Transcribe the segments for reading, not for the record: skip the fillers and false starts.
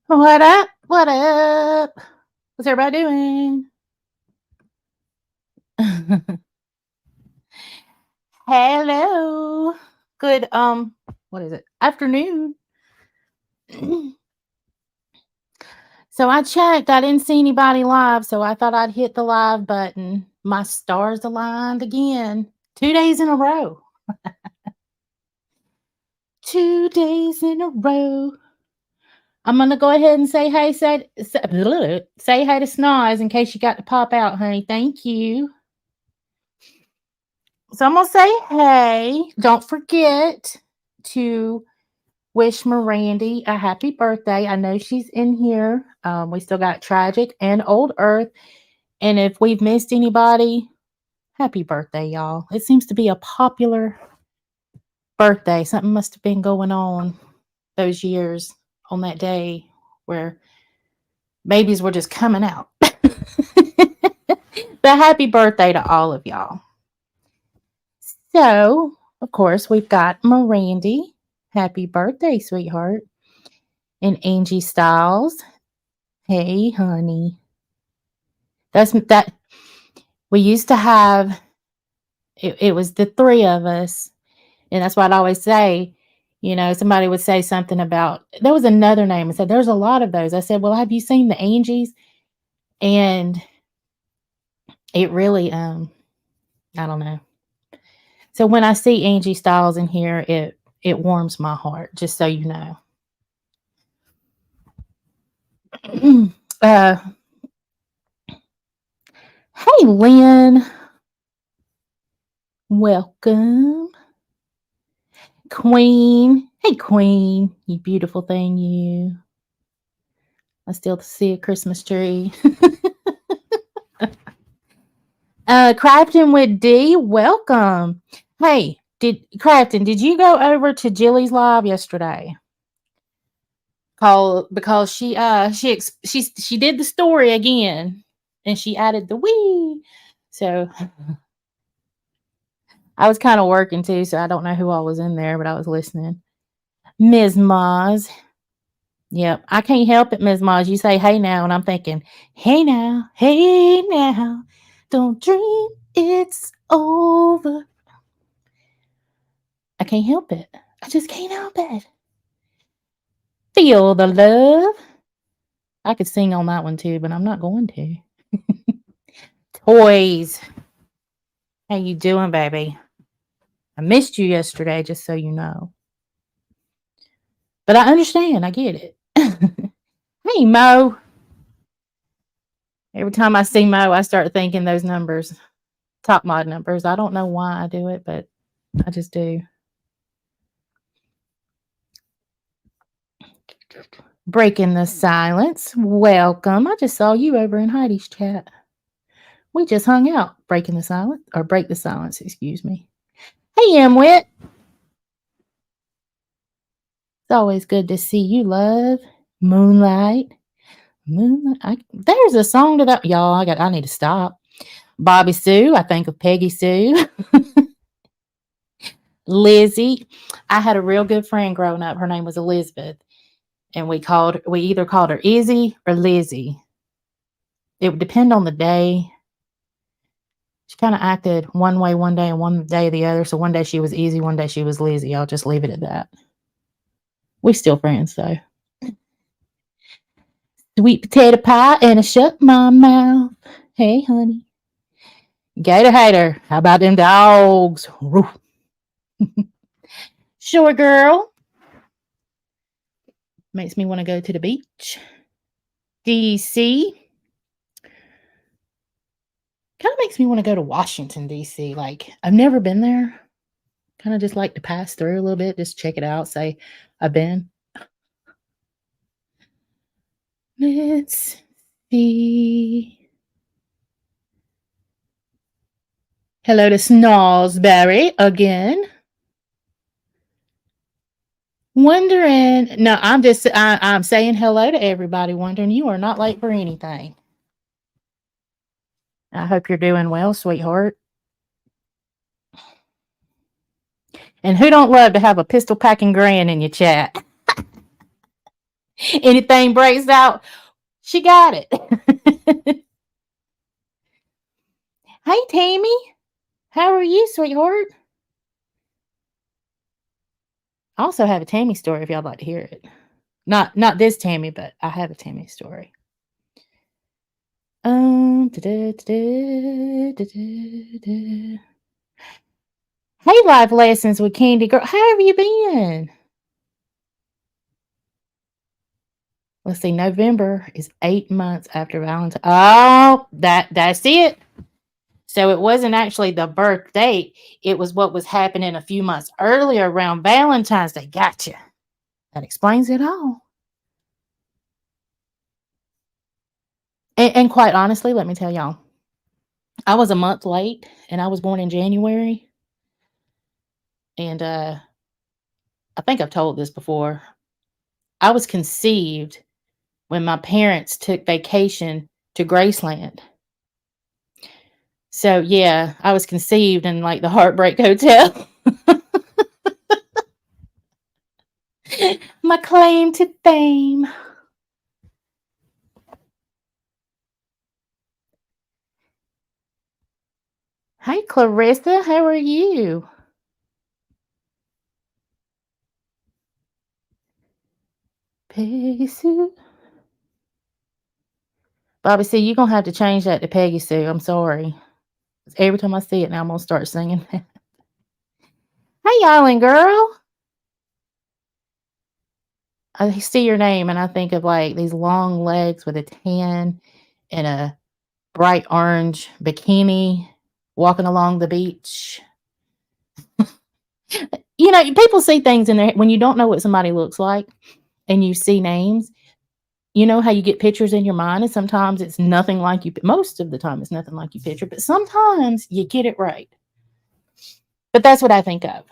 What up? What up? What's everybody doing? Hello. Good what is it? Afternoon. So I checked. I didn't see anybody live, so I thought I'd hit the live button. My stars aligned again. 2 days in a row. 2 days in a row. I'm gonna go ahead and say hey, say hey to Snoz in case you got to pop out, honey. Thank you. So I'm gonna say hey. Don't forget to wish Mirandy a happy birthday. I know she's in here. We still got Tragic and Old Earth. And if we've missed anybody, happy birthday, y'all. It seems to be a popular birthday. Something must have been going on those years on that day where babies were just coming out. But happy birthday to all of y'all. So, of course, we've got Mirandy. Happy birthday, sweetheart. And Angie Styles. Hey, honey. That's that we used to have it was the three of us. And that's what I'd always say. Somebody would say something about there was another name. I said, there's a lot of those. I said, well, have you seen the Angies? And it really I don't know. So when I see Angie Styles in here, it warms my heart, just so you know. uh hey Lynn. Welcome. Queen. Hey Queen, you beautiful thing, you. I still see a Christmas tree. Crafton with D, welcome. Hey, did you go over to Jilly's live yesterday? Because she did the story again, and she added the wee. So I was kind of working too, so I don't know who all was in there, but I was listening. Ms. Moz. Yep, I can't help it, Ms. Moz. You say hey now, and I'm thinking, hey now, don't dream it's over. I can't help it. I just can't help it. Feel the love. I could sing on that one too, but I'm not going to. Toys. How you doing, baby? I missed you yesterday, just so you know. But I understand. I get it. Hey, Mo. Every time I see Mo, I start thinking those numbers, top mod numbers. I don't know why I do it, but I just do. Breaking the silence. Welcome. I just saw you over in Heidi's chat. We just hung out. Breaking the silence, or break the silence, excuse me. Hey, Emwit. It's always good to see you, love. Moonlight. There's a song to that. Y'all, I need to stop. Bobby Sue. I think of Peggy Sue. Lizzie. I had a real good friend growing up. Her name was Elizabeth. And we either called her Izzy or Lizzie. It would depend on the day. She kind of acted one way one day and one day the other. So one day she was Izzy, one day she was Lizzie. I'll just leave it at that. We still friends though. Sweet potato pie and a shut my mouth. Hey, honey. Gator hater. How about them dogs? Sure, girl. Makes me want to go to the beach. DC. Kind of makes me want to go to Washington, DC. Like, I've never been there. Kind of just like to pass through a little bit, just check it out, say, I've been. Let's see. Hello to Snallsberry again. Wondering, no, I'm saying hello to everybody. Wondering, you are not late for anything. I hope you're doing well, sweetheart. And who don't love to have a pistol packing grand in your chat? Anything breaks out, she got it. Hey, Tammy. How are you, sweetheart? I also have a Tammy story if y'all like to hear it. Not this Tammy, but I have a Tammy story. Hey, life lessons with Candy Girl. How have you been? Let's see. November is 8 months after Valentine's. Oh, that's it. So it wasn't actually the birth date. It was what was happening a few months earlier around Valentine's Day. Gotcha. That explains it all. And quite honestly, let me tell y'all, I was a month late, and I was born in January. And I think I've told this before. I was conceived when my parents took vacation to Graceland. So yeah, I was conceived in like the Heartbreak Hotel. My claim to fame. Hi, Clarissa. How are you? Peggy Sue. Bobby, see, you're going to have to change that to Peggy Sue. I'm sorry. Every time I see it now, I'm going to start singing. Hey, Island Girl. I see your name and I think of like these long legs with a tan and a bright orange bikini walking along the beach. You know, people see things in there when you don't know what somebody looks like and you see names. You know how you get pictures in your mind, and sometimes it's nothing like you. Most of the time, it's nothing like you picture, but sometimes you get it right. But that's what I think of.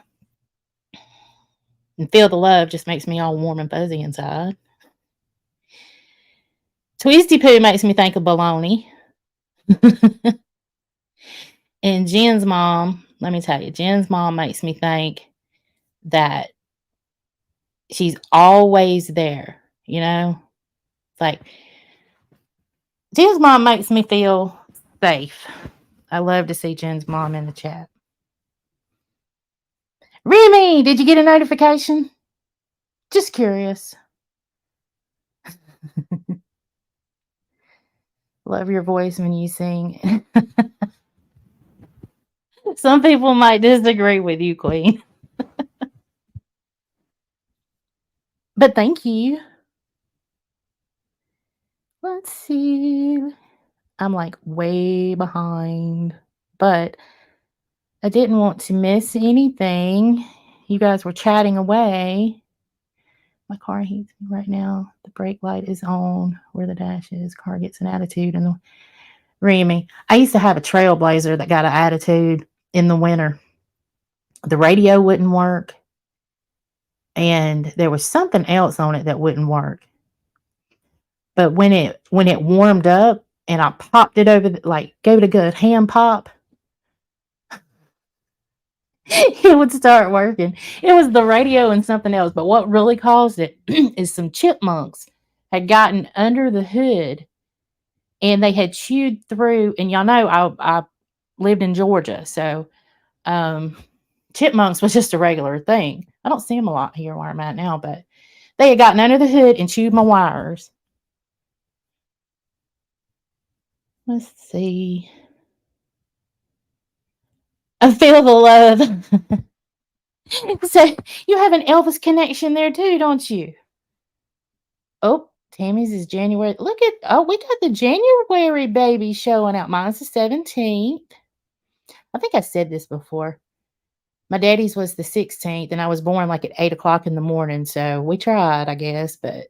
And feel the love just makes me all warm and fuzzy inside. Twisty Poo makes me think of baloney. And Jen's mom, let me tell you, Jen's mom makes me think that she's always there, you know? It's like Jen's mom makes me feel safe. I love to see Jen's mom in the chat. Remy, did you get a notification? Just curious. Love your voice when you sing. Some people might disagree with you, Queen. But thank you. Let's see. I'm like way behind, but I didn't want to miss anything. You guys were chatting away. My car heats me right now. The brake light is on where the dash is. Car gets an attitude. And the Remy, I used to have a Trailblazer that got an attitude in the winter. The radio wouldn't work, and there was something else on it that wouldn't work. But when it warmed up and I popped it over, like gave it a good hand pop, it would start working. It was the radio and something else. But what really caused it is some chipmunks had gotten under the hood and they had chewed through. And y'all know I lived in Georgia, so chipmunks was just a regular thing. I don't see them a lot here where I'm at now, but they had gotten under the hood and chewed my wires. Let's see. I feel the love. So you have an Elvis connection there too, don't you? Oh, Tammy's is January. Look at, oh, we got the January baby showing out. Mine's the 17th. I think I said this before. My daddy's was the 16th, and I was born like at 8 o'clock in the morning. So we tried, I guess, but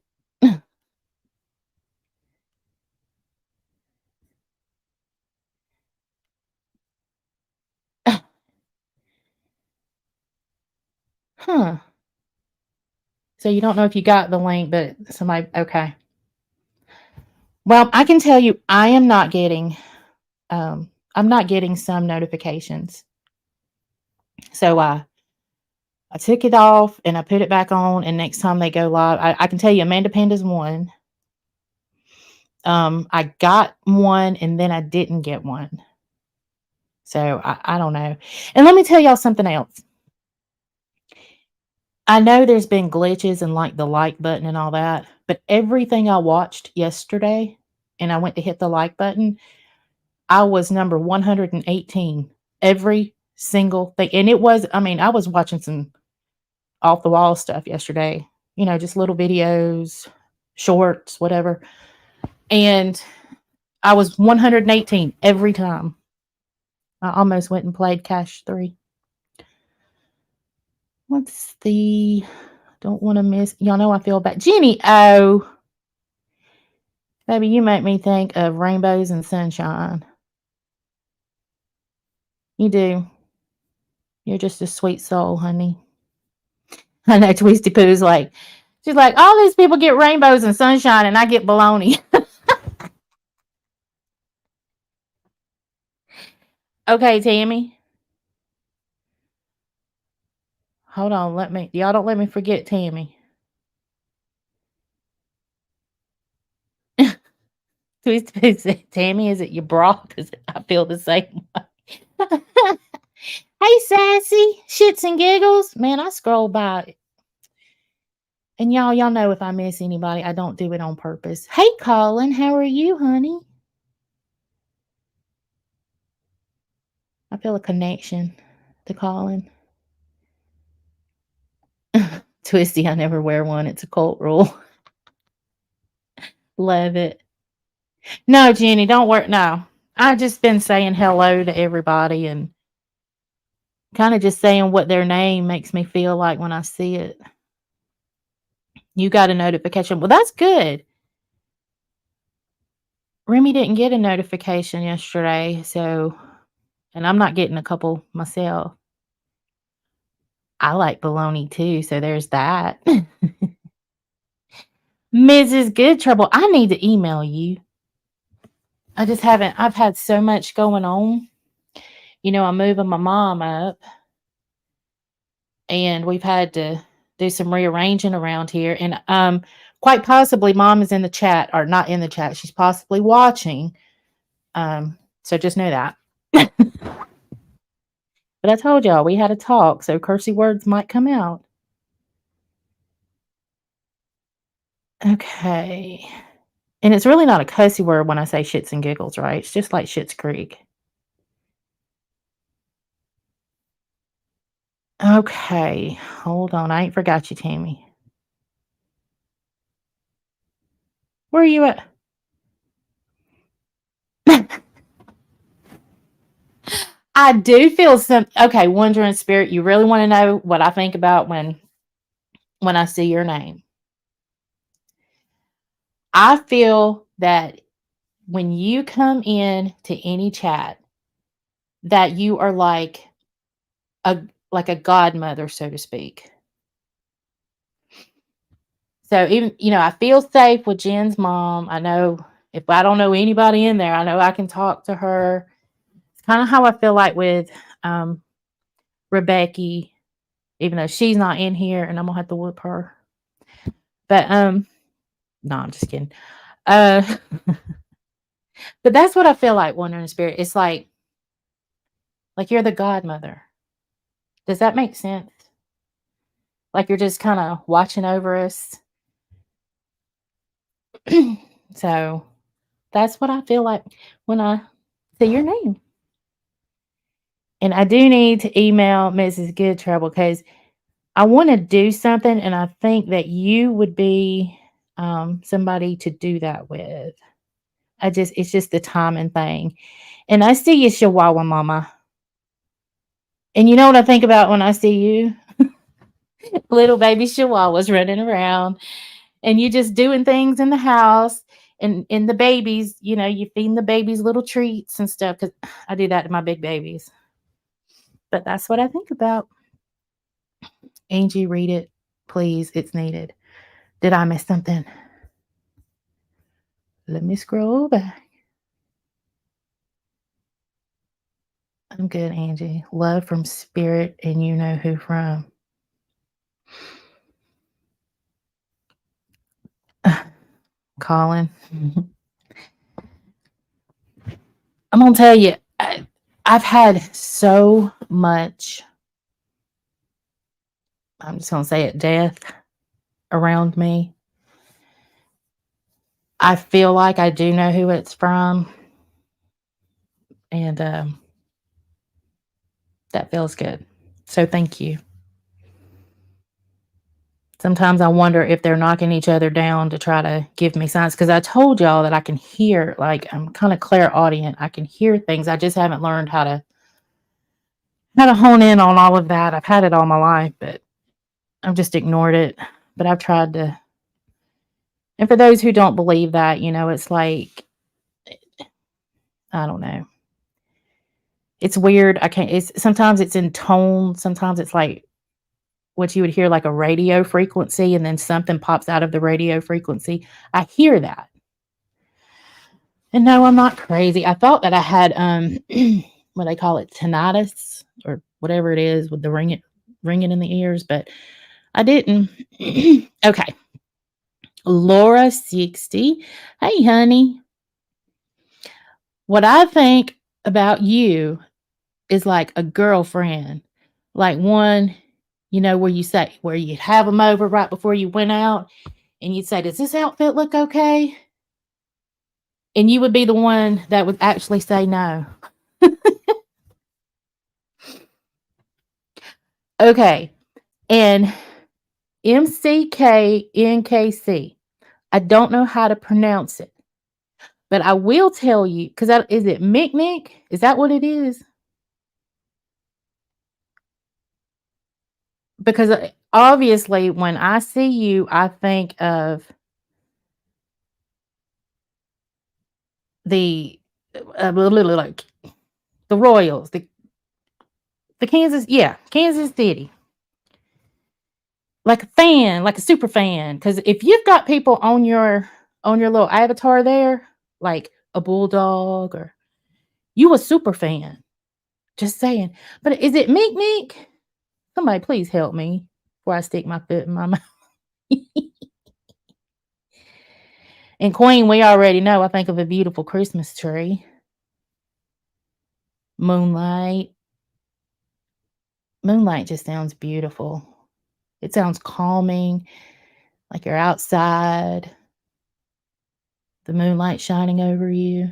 huh. So you don't know if you got the link, but somebody, okay. Well, I can tell you, I'm not getting some notifications. So I took it off and I put it back on, and next time they go live, I can tell you Amanda Panda's won. I got one and then I didn't get one. So I don't know. And let me tell y'all something else. I know there's been glitches and like the like button and all that, but everything I watched yesterday and I went to hit the like button, I was number 118. Every single thing. And it was, I mean, I was watching some off the wall stuff yesterday, just little videos, shorts, whatever. And I was 118 every time. I almost went and played Cash 3. What's the don't want to miss? Y'all know I feel bad. Jenny, oh, baby, you make me think of rainbows and sunshine. You do. You're just a sweet soul, honey. I know Twisty Poo's like, she's like, all these people get rainbows and sunshine and I get baloney. Okay, Tammy. Hold on, y'all don't let me forget Tammy. Twisty Poo said, Tammy, is it your bra? Because I feel the same way. Hey, Sassy, shits and giggles. Man, I scroll by. And y'all know if I miss anybody, I don't do it on purpose. Hey, Colin, how are you, honey? I feel a connection to Colin. Twisty, I never wear one. It's a cult rule. Love it. No, Jenny, don't work. No, I just been saying hello to everybody and kind of just saying what their name makes me feel like when I see it. You got a notification. Well, that's good. Remy didn't get a notification yesterday, and I'm not getting a couple myself. I like bologna too, so there's that. Mrs. Good Trouble, I need to email you. I just haven't. I've had so much going on. I'm moving my mom up, and we've had to do some rearranging around here. And quite possibly, mom is in the chat, or not in the chat. She's possibly watching. So just know that. But I told y'all we had a talk, so cursey words might come out. Okay. And it's really not a cussy word when I say shits and giggles, right? It's just like Schitt's Creek. Okay. Hold on. I ain't forgot you, Tammy. Where are you at? I do feel some okay, wandering spirit. You really want to know what I think about when I see your name? I feel that when you come in to any chat, that you are like a godmother, so to speak. So even I feel safe with Jen's mom. I know if I don't know anybody in there, I know I can talk to her. It's kind of how I feel like with Rebecca, even though she's not in here, and I'm gonna have to whoop her. But no, I'm just kidding. But that's what I feel like, wandering spirit. It's like you're the godmother. Does that make sense? Like you're just kind of watching over us. So that's what I feel like when I see your name. And I do need to email Mrs. Good Trouble because I want to do something, and I think that you would be somebody to do that with. It's just the timing thing. And I see you, Chihuahua Mama. And you know what I think about when I see you? Little baby Chihuahuas running around, and you just doing things in the house. And the babies, you feeding the babies little treats and stuff, because I do that to my big babies. But that's what I think about. Angie, read it, please. It's needed. Did I miss something? Let me scroll back. I'm good, Angie. Love from Spirit, and you know who from. Colin, I'm gonna tell you, I've had so much. I'm just gonna say it, death around me. I feel like I do know who it's from, and that feels good. So thank you. Sometimes I wonder if they're knocking each other down to try to give me signs, because I told y'all that I can hear, like, I'm kind of clairaudient. I can hear things. I just haven't learned how to hone in on all of that. I've had it all my life, but I've just ignored it. But I've tried to. And for those who don't believe that, it's like, I don't know. It's weird. I can't. It's sometimes it's in tone. Sometimes it's like what you would hear like a radio frequency, and then something pops out of the radio frequency. I hear that. And no, I'm not crazy. I thought that I had what they call it, tinnitus or whatever it is with the ringing in the ears, but I didn't. Okay. Laura 60. Hey honey. What I think about you is like a girlfriend. Like one, where you'd have them over right before you went out and you'd say, "Does this outfit look okay?" And you would be the one that would actually say no. Okay. And MCKNKC. I don't know how to pronounce it, but I will tell you, because is it Micnic? Is that what it is? Because obviously, when I see you, I think of the like the Royals, the Kansas City, like a fan, like a super fan. Because if you've got people on your little avatar there, like a bulldog, or you a super fan. Just saying. But is it Meek Meek? Somebody please help me before I stick my foot in my mouth. And Queen, we already know. I think of a beautiful Christmas tree. Moonlight. Moonlight just sounds beautiful. It sounds calming, like you're outside, the moonlight shining over you.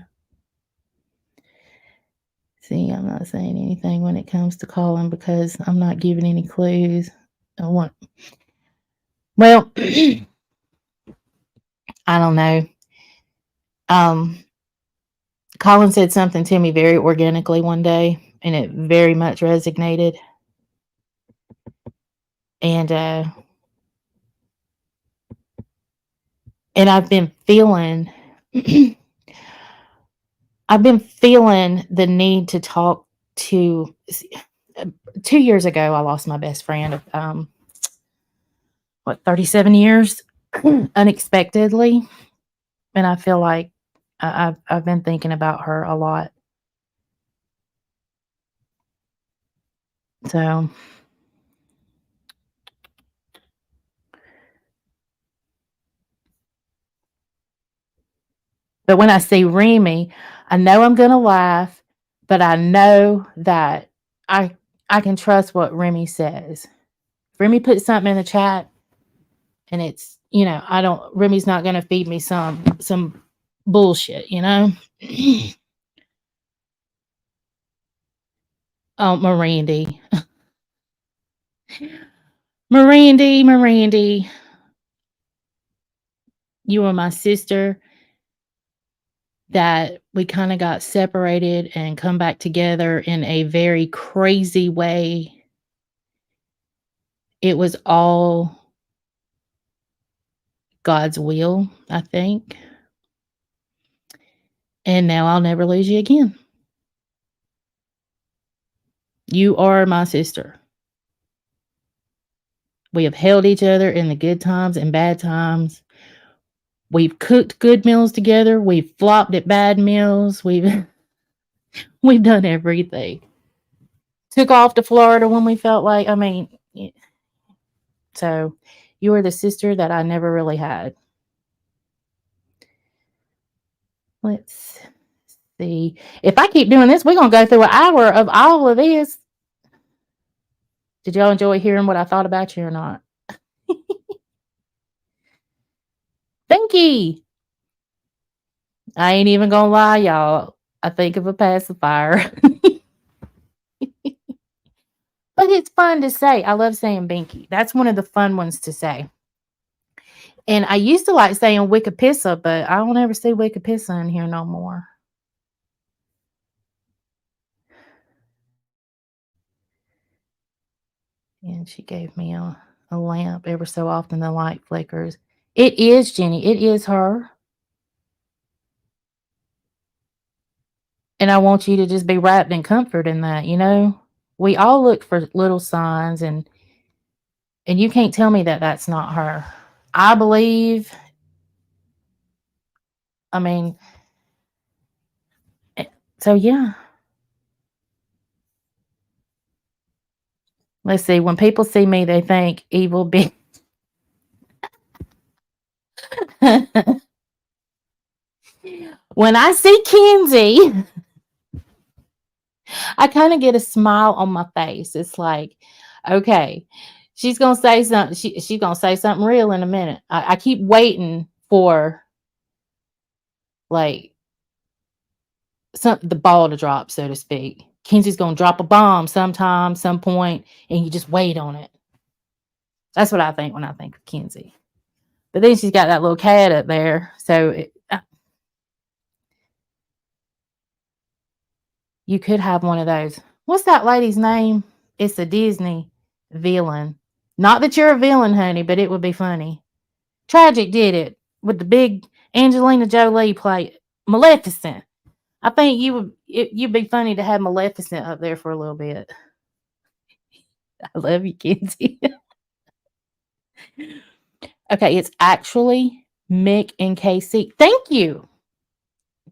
See, I'm not saying anything when it comes to calling because I'm not giving any clues. Well, I don't know. Colin said something to me very organically one day, and it very much resonated. And I've been feeling the need to talk to. 2 years ago, I lost my best friend of 37 years unexpectedly, and I feel like I've been thinking about her a lot. So, but when I see Remy, I know I'm gonna laugh, but I know that I I can trust what Remy says. If Remy puts something in the chat and it's, I don't Remy's not gonna feed me some bullshit, Oh, Mirandy. Mirandy, you were my sister that we kind of got separated and come back together in a very crazy way. It was all God's will, I think. And now I'll never lose you again. You are my sister. We have held each other in the good times and bad times. We've cooked good meals together. We've flopped at bad meals. We've done everything. Took off to Florida when we felt like, So you are the sister that I never really had. Let's see. If I keep doing this, we're gonna go through an hour of all of this. Did y'all enjoy hearing what I thought about you or not? Thank you. I ain't even gonna lie, y'all. I think of a pacifier. But it's fun to say. I love saying binky. That's one of the fun ones to say. And I used to like saying Wickapissa, but I don't ever see Wickapissa in here no more. And she gave me a lamp. Ever so often the light flickers. It is Jenny. It is her. And I want you to just be wrapped in comfort in that, you know? We all look for little signs, and you can't tell me that that's not her. I believe, I mean, so yeah. Let's see. When people see me, they think evil be. When I see Kenzie, I kind of get a smile on my face. It's like, okay, she's gonna say something. She's gonna say something real in a minute. I keep waiting for like the ball to drop, so to speak. Kenzie's gonna drop a bomb sometime, some point, and you just wait on it. That's what I think when I think of Kenzie. But then she's got that little cat up there, so you could have one of those. What's that lady's name? It's a Disney villain. Not that you're a villain, honey, but it would be funny. Tragic did it with the big Angelina Jolie play Maleficent. I think you'd be funny to have Maleficent up there for a little bit. I love you, Kenzie. Okay, it's actually Mick and KC. Thank you.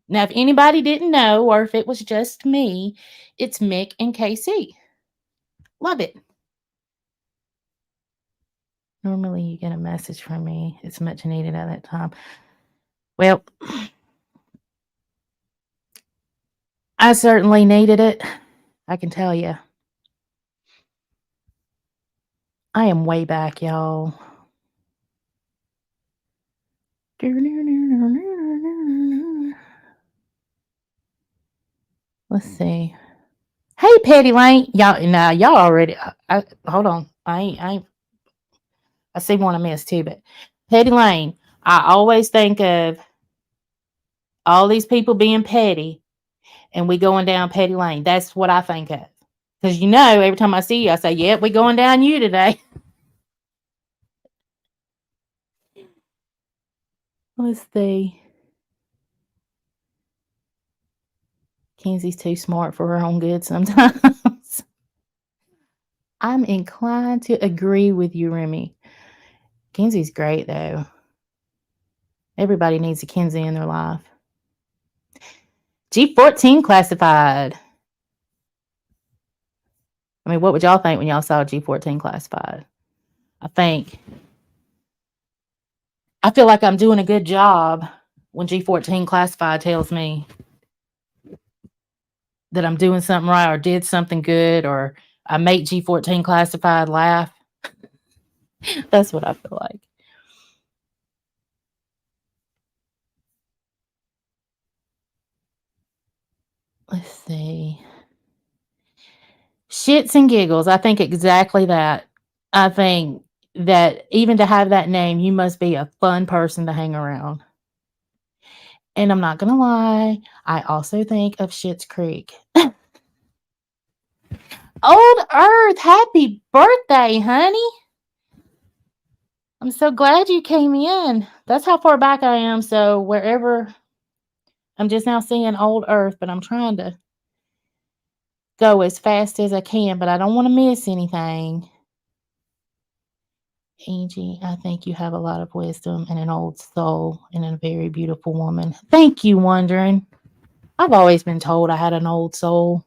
Now, if anybody didn't know, or if it was just me, it's Mick and KC. Love it. Normally, you get a message from me. It's much needed at that time. Well, I certainly needed it. I can tell you. I am way back, y'all. Let's see. Hey, Petty Lane. Y'all already. Hold on. I see one I missed too, but Petty Lane. I always think of all these people being petty and we going down Petty Lane. That's what I think of. Because every time I see you, I say, yep, we going down you today. Let's see. Kenzie's too smart for her own good sometimes. I'm inclined to agree with you, Remy. Kenzie's great, though. Everybody needs a Kenzie in their life. G14 classified. I mean, what would y'all think when y'all saw G14 classified? I feel like I'm doing a good job when G14 classified tells me that I'm doing something right or did something good, or I make G14 classified laugh. That's what I feel like. Let's see. Shits and giggles. I think exactly that. I think that even to have that name, you must be a fun person to hang around. And I'm not going to lie, I also think of Schitt's Creek. Old Earth, happy birthday, honey. I'm so glad you came in. That's how far back I am. So wherever, I'm just now seeing Old Earth, but I'm trying to go as fast as I can, but I don't want to miss anything. Angie, I think you have a lot of wisdom and an old soul and a very beautiful woman. Thank you, Wondering. I've always been told I had an old soul.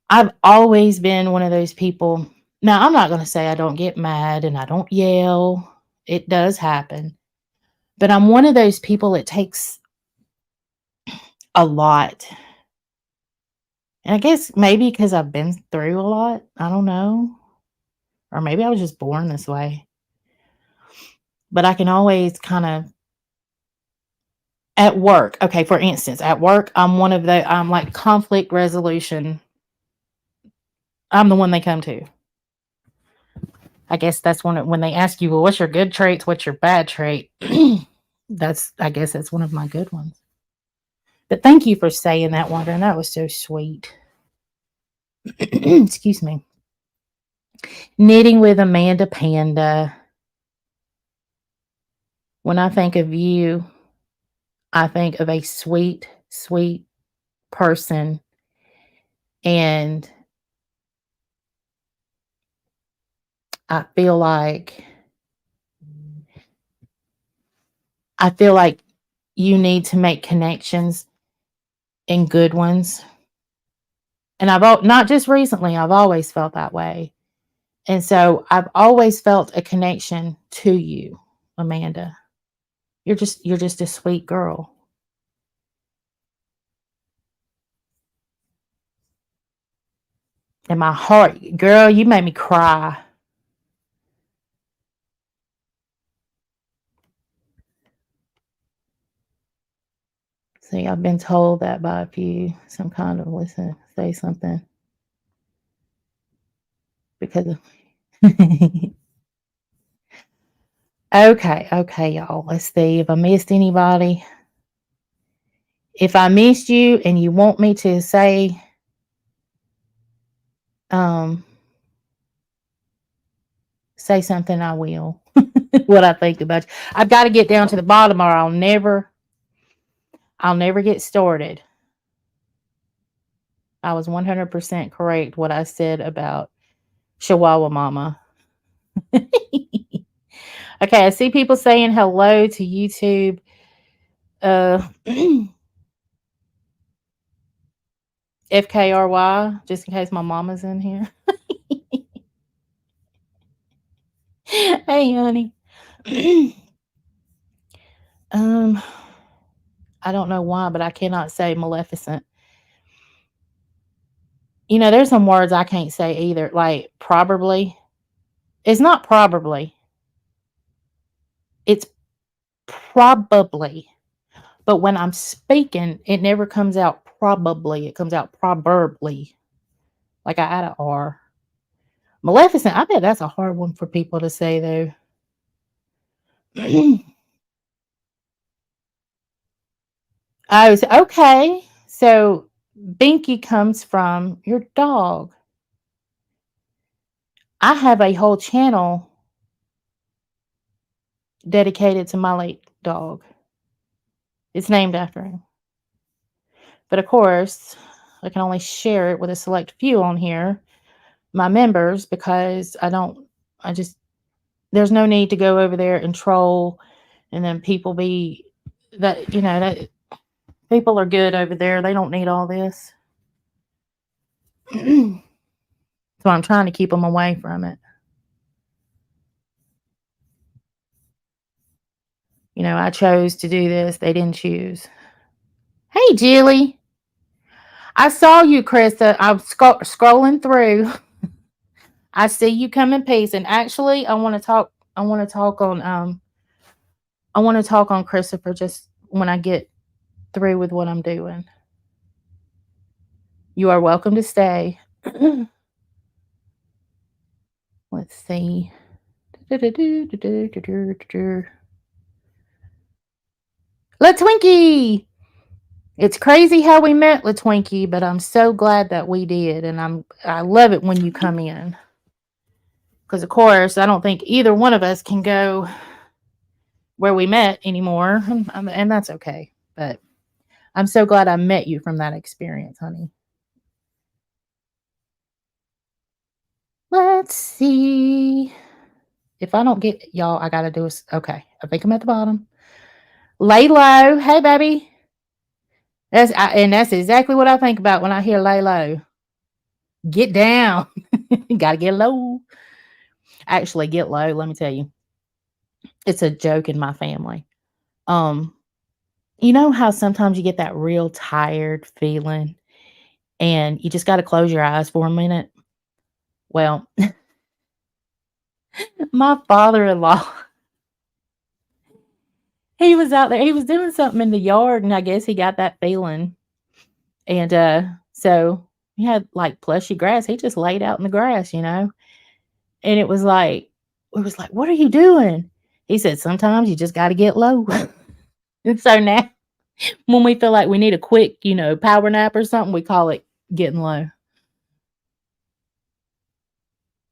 I've always been one of those people Now, I'm not gonna say I don't get mad and I don't yell. It does happen. But I'm one of those people it takes a lot. And I guess maybe because 'cause I've been through a lot, I don't know, or maybe I was just born this way. But I can always kinda at work, okay, for instance, at work, I'm like conflict resolution. I'm the one they come to. I guess that's when they ask you, "Well, what's your good traits? What's your bad trait?" I guess that's one of my good ones. But thank you for saying that, Wanda. That was so sweet. Excuse me. Knitting with Amanda Panda. When I think of you, I think of a sweet, sweet person. And I feel like I feel like you need to make connections and good ones. And not just recently, I've always felt that way. And so I've always felt a connection to you, Amanda. You're just a sweet girl. And my heart, girl, you made me cry. See, I've been told that by a few, some kind of listen, say something because of okay, y'all. Let's see if I missed anybody. If I missed you and you want me to say um say something, I will. What I think about you. I've got to get down to the bottom or I'll never get started. I was 100% correct what I said about Chihuahua Mama. Okay, I see people saying hello to YouTube. Uh FKRY, just in case my mama's in here. Hey, honey. um, I don't know why, but I cannot say Maleficent. There's some words I can't say either, like probably. It's not probably. It's probably. But when I'm speaking, it never comes out probably. It comes out probably. Like I add a R. Maleficent, I bet that's a hard one for people to say though. Oh, okay. So Binky comes from your dog. I have a whole channel dedicated to my late dog. It's named after him. But of course, I can only share it with a select few on here, my members, because I just, there's no need to go over there and troll and then people be that people are good over there. They don't need all this. So I'm trying to keep them away from it. I chose to do this. They didn't choose. Hey, Jilly. I saw you, Krista. I'm scrolling through. I see you come in peace. And actually, I want to talk. I want to talk on. I want to talk on Christopher just when I get through with what I'm doing. You are welcome to stay. Let's see. LaTwinkie! It's crazy how we met, LaTwinkie, but I'm so glad that we did, and I love it when you come in. Because of course, I don't think either one of us can go where we met anymore, and that's okay. But I'm so glad I met you from that experience, honey. Let's see. If I don't get y'all, I gotta do is okay. I think I'm at the bottom. Lay low. Hey, baby. And that's exactly what I think about when I hear lay low. Get down. Gotta get low. Actually, get low. Let me tell you, it's a joke in my family. Um, you know how sometimes you get that real tired feeling and you just got to close your eyes for a minute? Well, my father in law, he was out there, he was doing something in the yard, and I guess he got that feeling. And so he had like plushy grass. He just laid out in the grass, and it was like, what are you doing? He said, sometimes you just got to get low. And so now, when we feel like we need a quick, power nap or something, we call it getting low.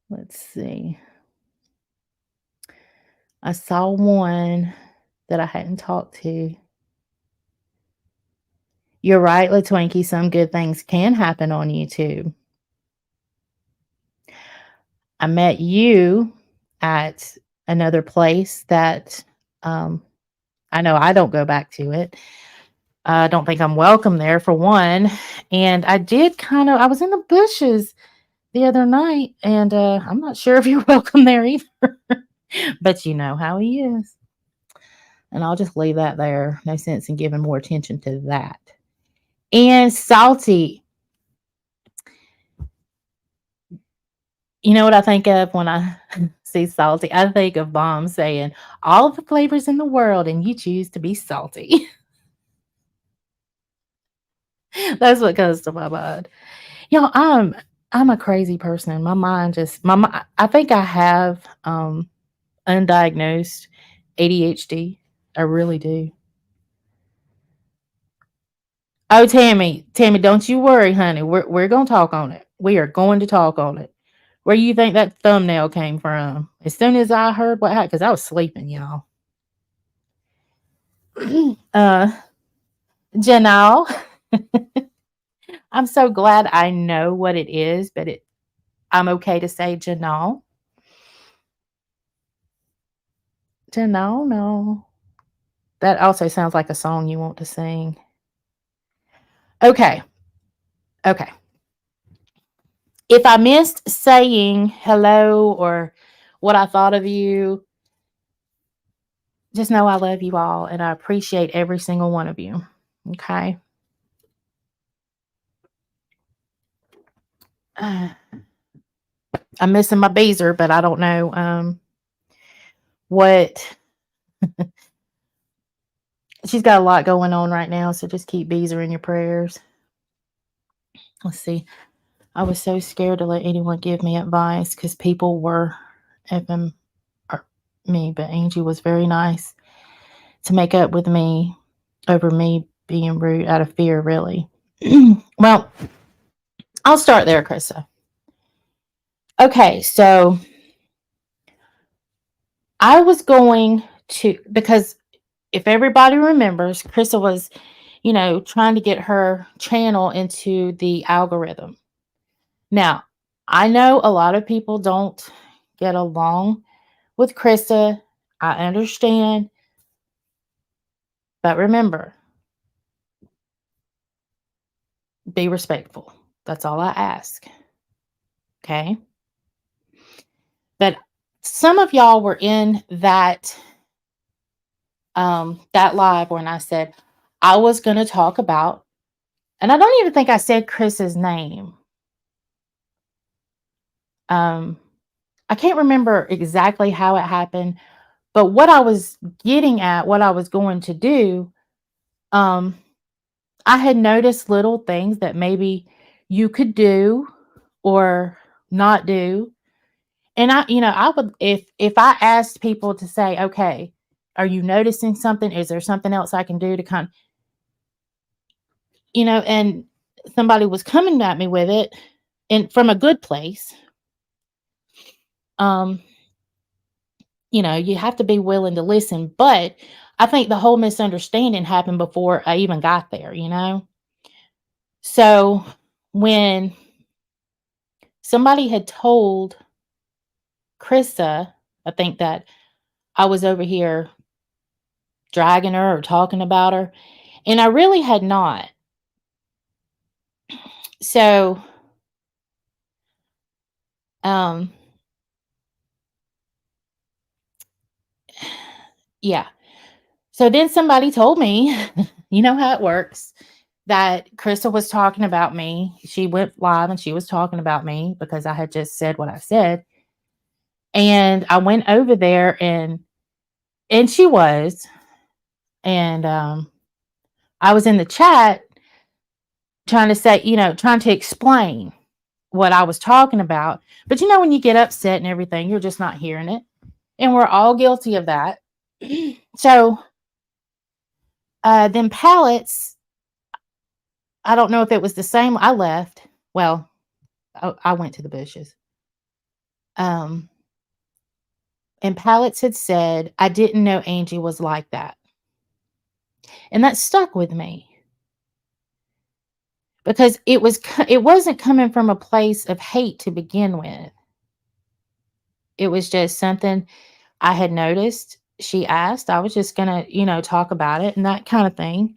Let's see. I saw one that I hadn't talked to. You're right, LaTwinkie. Some good things can happen on YouTube. I met you at another place that I know I don't go back to it. I don't think I'm welcome there for one. And I was in the bushes the other night, and I'm not sure if you're welcome there either. But you know how he is. And I'll just leave that there. No sense in giving more attention to that. And salty. You know what I think of when I see salty? I think of mom saying, all the flavors in the world, and you choose to be salty. That's what comes to my mind. I'm a crazy person. My mind just I think I have undiagnosed ADHD. I really do. Oh, Tammy, don't you worry, honey. We're gonna talk on it. We are going to talk on it. Where you think that thumbnail came from? As soon as I heard what happened, because I was sleeping, y'all. uh, Janelle, I'm so glad I know what it is, but I'm okay to say Janelle. Janelle, no. That also sounds like a song you want to sing. Okay, okay. If I missed saying hello or what I thought of you, just know I love you all and I appreciate every single one of you. Okay. I'm missing my beezer, but I don't know what she's got a lot going on right now, so just keep Beezer in your prayers. Let's see. I was so scared to let anyone give me advice because people were effing me, but Angie was very nice to make up with me over me being rude out of fear, really. Well, I'll start there, Krista. Okay, so I was going to, because if everybody remembers, Krista was, trying to get her channel into the algorithm. Now, I know a lot of people don't get along with Krista. I understand. But remember, be respectful. That's all I ask. Okay. But some of y'all were in that live when I said I was going to talk about, and I don't even think I said Chris's name. I can't remember exactly how it happened, but what I was getting at, what I was going to do, I had noticed little things that maybe you could do or not do. And I would, if I asked people to say, okay, are you noticing something? Is there something else I can do to kind of, and somebody was coming at me with it and from a good place. Um, you have to be willing to listen, but I think the whole misunderstanding happened before I even got there. So when somebody had told Krista, I think that I was over here dragging her or talking about her, and I really had not. So Um, yeah. So then somebody told me, you know how it works, that Krista was talking about me. She went live and she was talking about me because I had just said what I said. And I went over there and she was, and I was in the chat trying to say, trying to explain what I was talking about. But when you get upset and everything, you're just not hearing it. And we're all guilty of that. So then pallets, I don't know if it was the same. I left. Well, I went to the bushes. Um, and pallets had said, I didn't know Angie was like that. And that stuck with me because it wasn't coming from a place of hate to begin with. It was just something I had noticed. She asked, I was just gonna, talk about it and that kind of thing.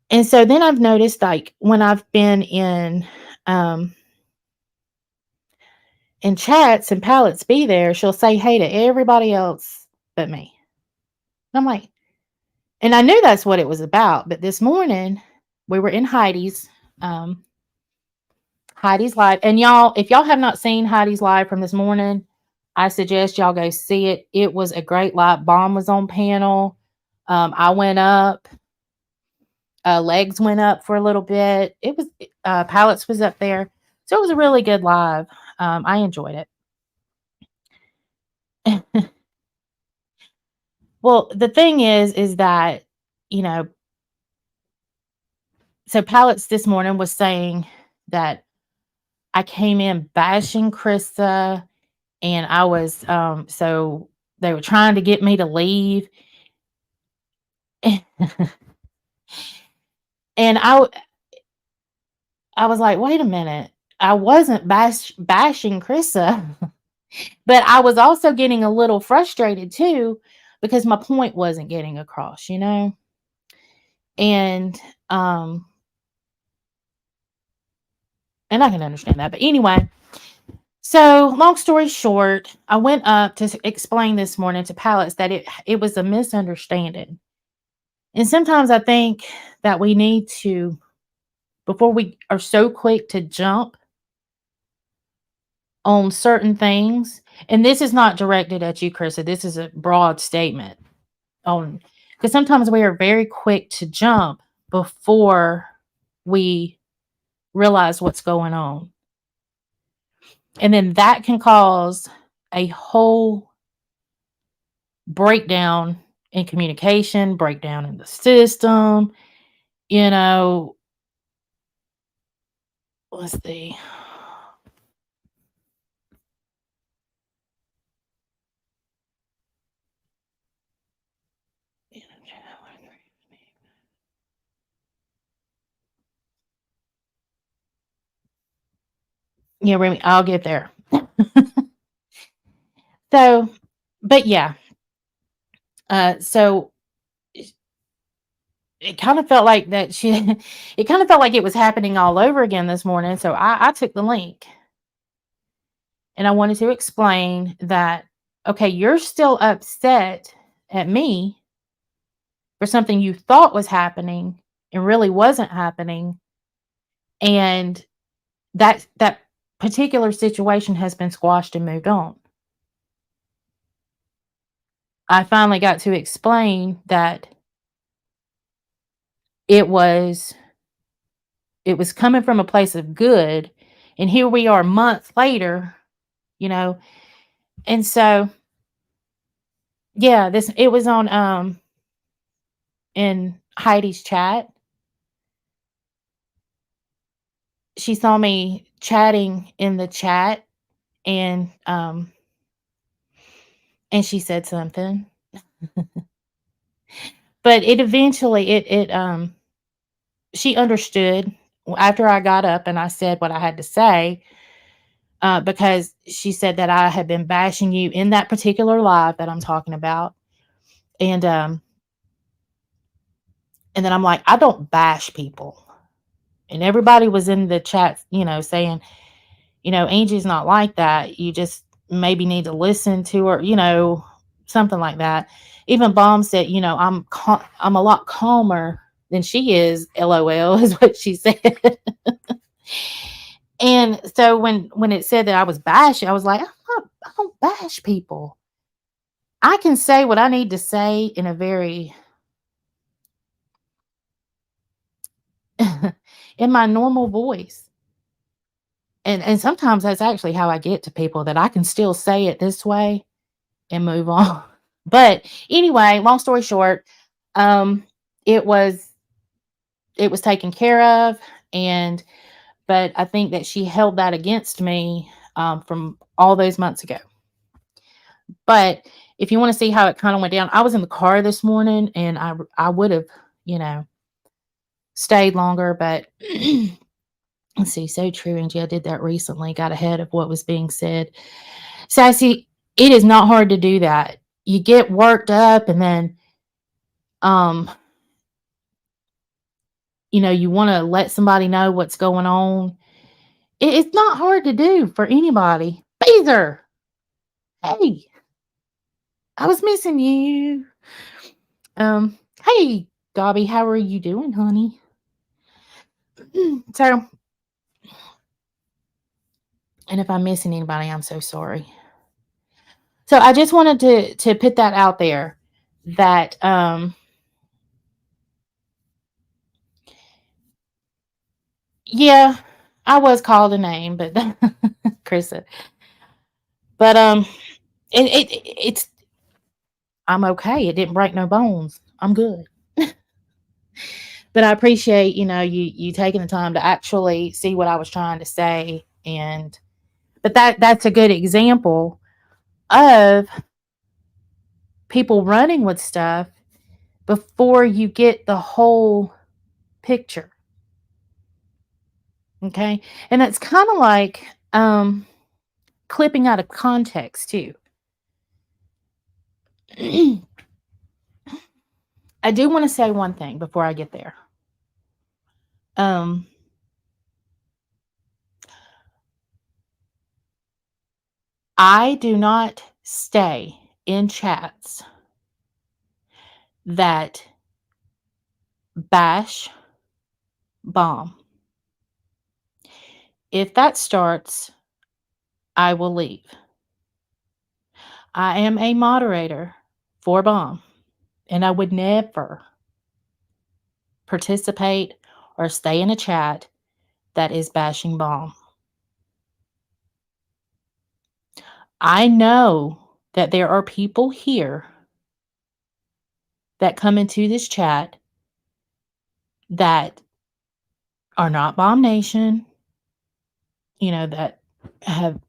And so then I've noticed, like, when I've been um in chats and pallets be there, she'll say hey to everybody else but me. And I'm like, and I knew that's what it was about. But this morning we were in um Heidi's live. And y'all, if y'all have not seen Heidi's live from this morning, I suggest y'all go see it. It was a great live. Bomb was on panel. I went up. Legs went up for a little bit. It was Pallets was up there, so it was a really good live. I enjoyed it. Well, the thing is that you know, so Pallets this morning was saying that I came in bashing Krista, and I was so they were trying to get me to leave, and I was like, wait a minute, I wasn't bashing Krista. But I was also getting a little frustrated too because my point wasn't getting across. And um and I can understand that. But anyway, so long story short, I went up to explain this morning to Pallets that it was a misunderstanding. And sometimes I think that we need to, before we are so quick to jump on certain things, and this is not directed at you, Krista. This is a broad statement on, because sometimes we are very quick to jump before we realize what's going on. And then that can cause a whole breakdown in communication, breakdown in the system. You know, let's see. Yeah, Remy, I'll get there. So, but yeah, so it kind of felt like that it kind of felt like it was happening all over again this morning. So I took the link and I wanted to explain that, okay, you're still upset at me for something you thought was happening and really wasn't happening. And that particular situation has been squashed and moved on. I finally got to explain that it was it was coming from a place of good, and here we are months later, you know. And so yeah, this it was on in Heidi's chat. She saw me chatting in the chat, and and she said something. But it eventually it she understood after I got up and I said what I had to say, because she said that I had been bashing you in that particular live that I'm talking about. And and then I'm like, I don't bash people. And everybody was in the chat, saying, Angie's not like that. You just maybe need to listen to her, something like that. Even Bomb said, I'm a lot calmer than she is. LOL is what she said. And so when it said that I was bashing, I was like, I don't bash people. I can say what I need to say in a very in my normal voice. And sometimes that's actually how I get to people, that I can still say it this way and move on. But anyway, long story short, um, it was it was taken care of, and but I think that she held that against me from all those months ago. But if you want to see how it kind of went down, I was in the car this morning, and I would have, you know, stayed longer, but let's see. So true, Angie. I did that recently. Got ahead of what was being said. Sassy, it is not hard to do that. You get worked up, and then um you want to let somebody know what's going on. It's not hard to do for anybody. Beezer, hey, I was missing you. Hey, Dobby, how are you doing, honey? So, and if I'm missing anybody, I'm so sorry. So I just wanted to put that out there, that yeah, I was called a name, but Chris said, but it's I'm okay. It didn't break no bones. I'm good. But I appreciate, you taking the time to actually see what I was trying to say. And but that's a good example of people running with stuff before you get the whole picture. Okay? And it's kind of like clipping out of context too. I do want to say one thing before I get there. I do not stay in chats that bash Bomb. If that starts, I will leave. I am a moderator for Bomb, and I would never participate or stay in a chat that is bashing Bomb. I know that there are people here that come into this chat that are not Bomb Nation, that have,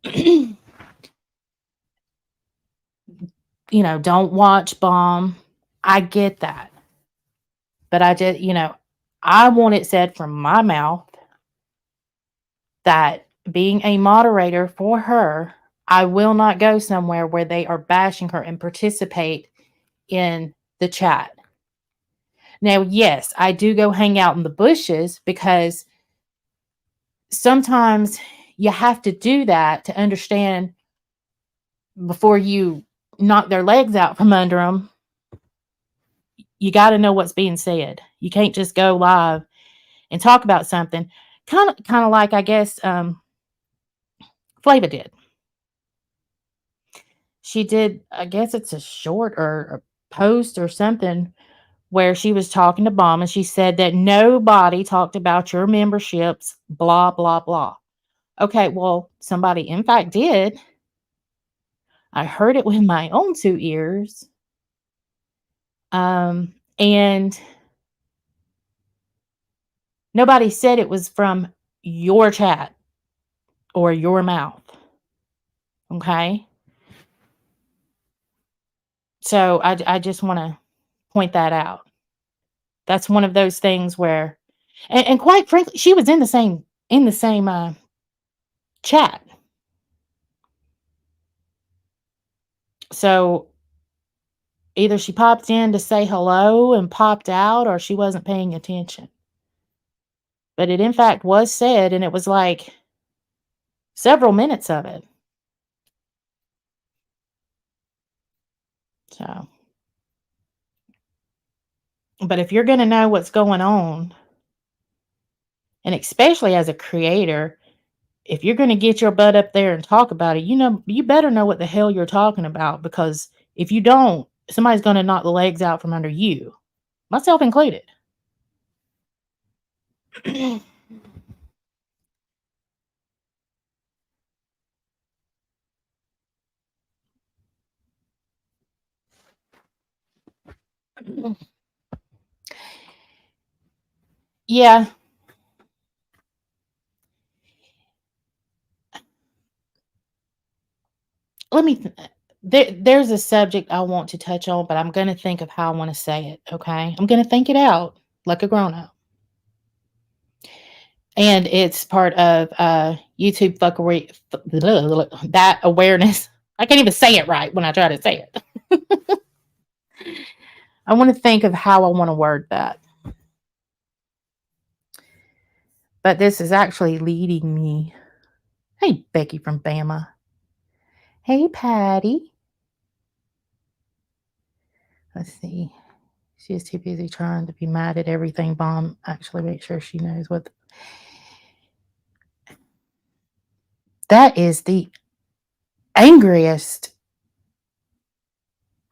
don't watch Bomb. I get that. But I just, I want it said from my mouth that being a moderator for her, I will not go somewhere where they are bashing her and participate in the chat. Now, yes, I do go hang out in the bushes, because sometimes you have to do that to understand, before you knock their legs out from under them. You got to know what's being said. You can't just go live and talk about something. Kind of like, I guess, Flava did. She did, I guess it's a short or a post or something, where she was talking to Bomb, and she said that nobody talked about your memberships, blah, blah, blah. Okay, well, somebody in fact did. I heard it with my own 2 ears. And nobody said it was from your chat or your mouth. Okay? So I just want to point that out. That's one of those things where, and quite frankly, she was in the same chat. So either she popped in to say hello and popped out, or she wasn't paying attention. But it in fact was said, and it was like, several minutes of it. So, but if you're going to know what's going on, and especially as a creator, if you're going to get your butt up there and talk about it, you better know what the hell you're talking about, because if you don't, somebody's going to knock the legs out from under you, myself included. Yeah, let me there's a subject I want to touch on, but I'm going to think of how I want to say it, okay? I'm going to think it out like a grown up. And it's part of YouTube fuckery, that awareness. I can't even say it right when I try to say it. I want to think of how I want to word that. But this is actually leading me. Hey, Becky from Bama. Hey, Patty. Let's see. She is too busy trying to be mad at everything. Bomb. Actually, make sure she knows what. That is the angriest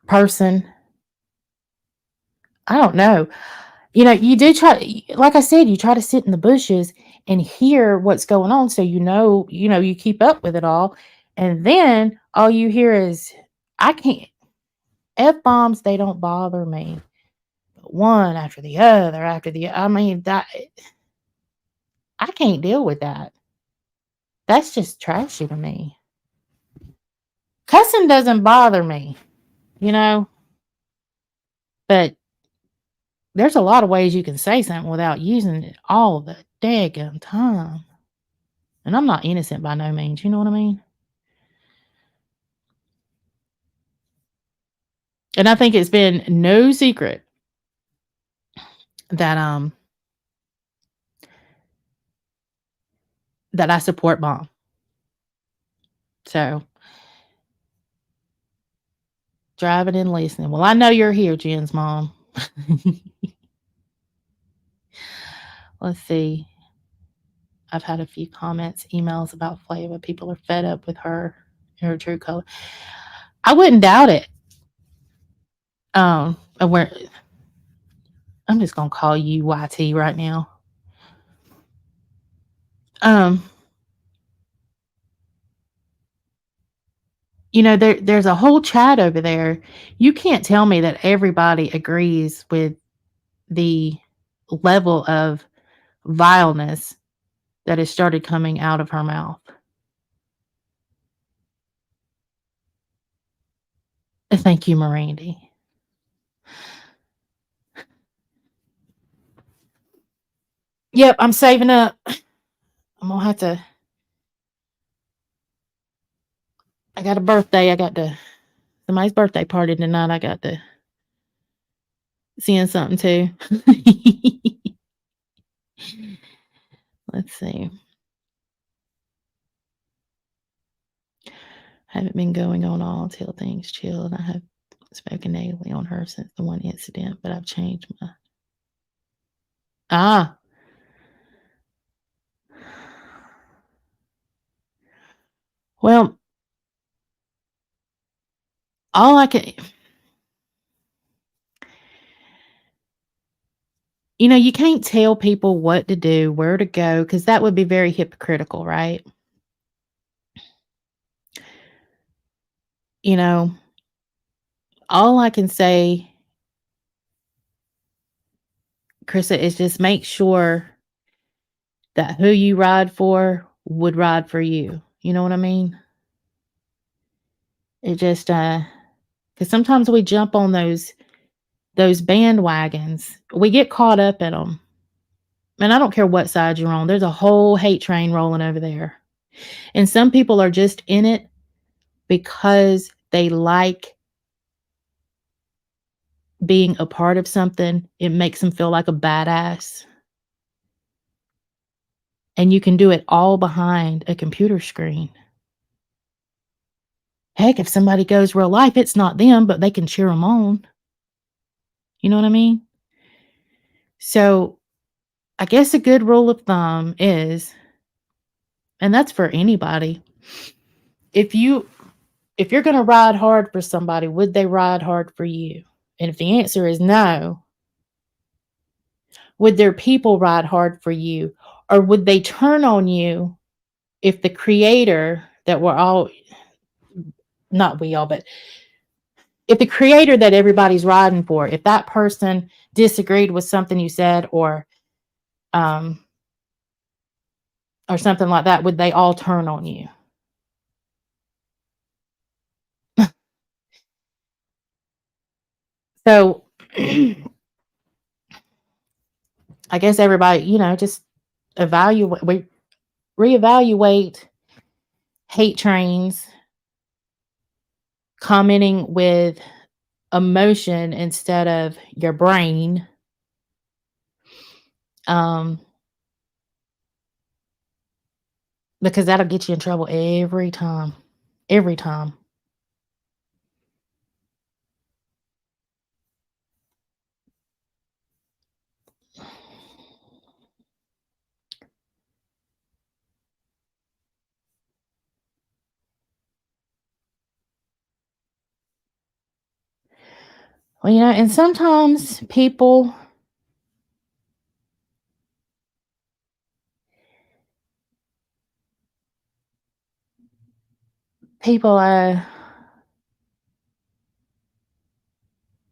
person. I don't know. You do try, like I said, you try to sit in the bushes and hear what's going on, so you keep up with it all, and then all you hear is, I can't, F bombs, they don't bother me. But one after the other after the, I mean, that I can't deal with that. That's just trashy to me. Cussing doesn't bother me, you know, but there's a lot of ways you can say something without using it all the daggum time. And I'm not innocent by no means, you know what I mean? And I think it's been no secret that that I support mom. So driving and listening. Well, I know you're here, Jen's mom. Let's see. I've had a few comments, emails about Flava. People are fed up with her in her true color. I wouldn't doubt it. Where I'm just gonna call you YT right now. Um, there's a whole chat over there. You can't tell me that everybody agrees with the level of vileness that has started coming out of her mouth. Thank you, Mirandy. Yep, I'm saving up. I'm gonna have to. I got a birthday. I got to somebody's birthday party tonight. I got to seeing something too. Let's see. Haven't been going on all until things chilled. I have spoken negatively on her since the one incident, but I've changed my. Ah, well, all I can. You can't tell people what to do, where to go, because that would be very hypocritical, right? You know, all I can say, Krista, is just make sure that who you ride for would ride for you. You know what I mean? It just, because sometimes we jump on those bandwagons. We get caught up in them. And I don't care what side you're on. There's a whole hate train rolling over there. And some people are just in it because they like being a part of something. It makes them feel like a badass. and you can do it all behind a computer screen. Heck, if somebody goes real life, it's not them, but they can cheer them on. You know what I mean? So, I guess a good rule of thumb is, and that's for anybody, if you if you're gonna ride hard for somebody, would they ride hard for you? And if the answer is no, would their people ride hard for you? Or would they turn on you if the creator that we're all, not we all, but if the creator that everybody's riding for, if that person disagreed with something you said, um or something like that, would they all turn on you? So I guess everybody, just evaluate, reevaluate hate trains, commenting with emotion instead of your brain. Um, because that'll get you in trouble every time. Every time. Well, and sometimes people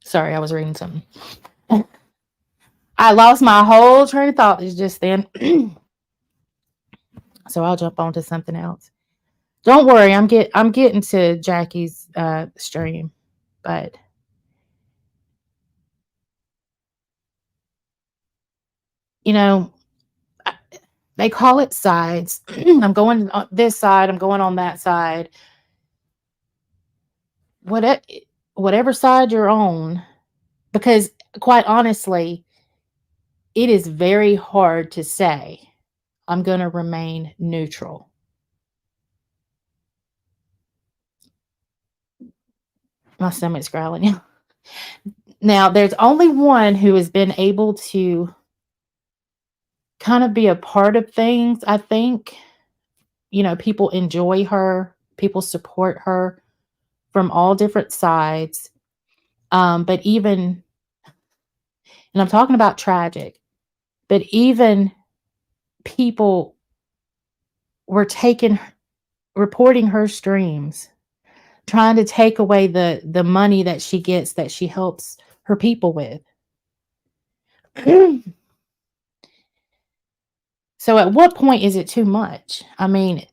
sorry, I was reading something. I lost my whole train of thought just then. So I'll jump on to something else. Don't worry, I'm getting to Jackie's stream, but you know, I- they call it sides. I'm going on this side, I'm going on that side. What whatever side you're on, because quite honestly, it is very hard to say I'm going to remain neutral. My stomach's growling. Now, there's only one who has been able to kind of be a part of things, I think. People enjoy her, people support her from all different sides. But even, and I'm talking about tragic, but even people were reporting her streams, trying to take away the money that she gets, that she helps her people with. So at what point is it too much? I mean,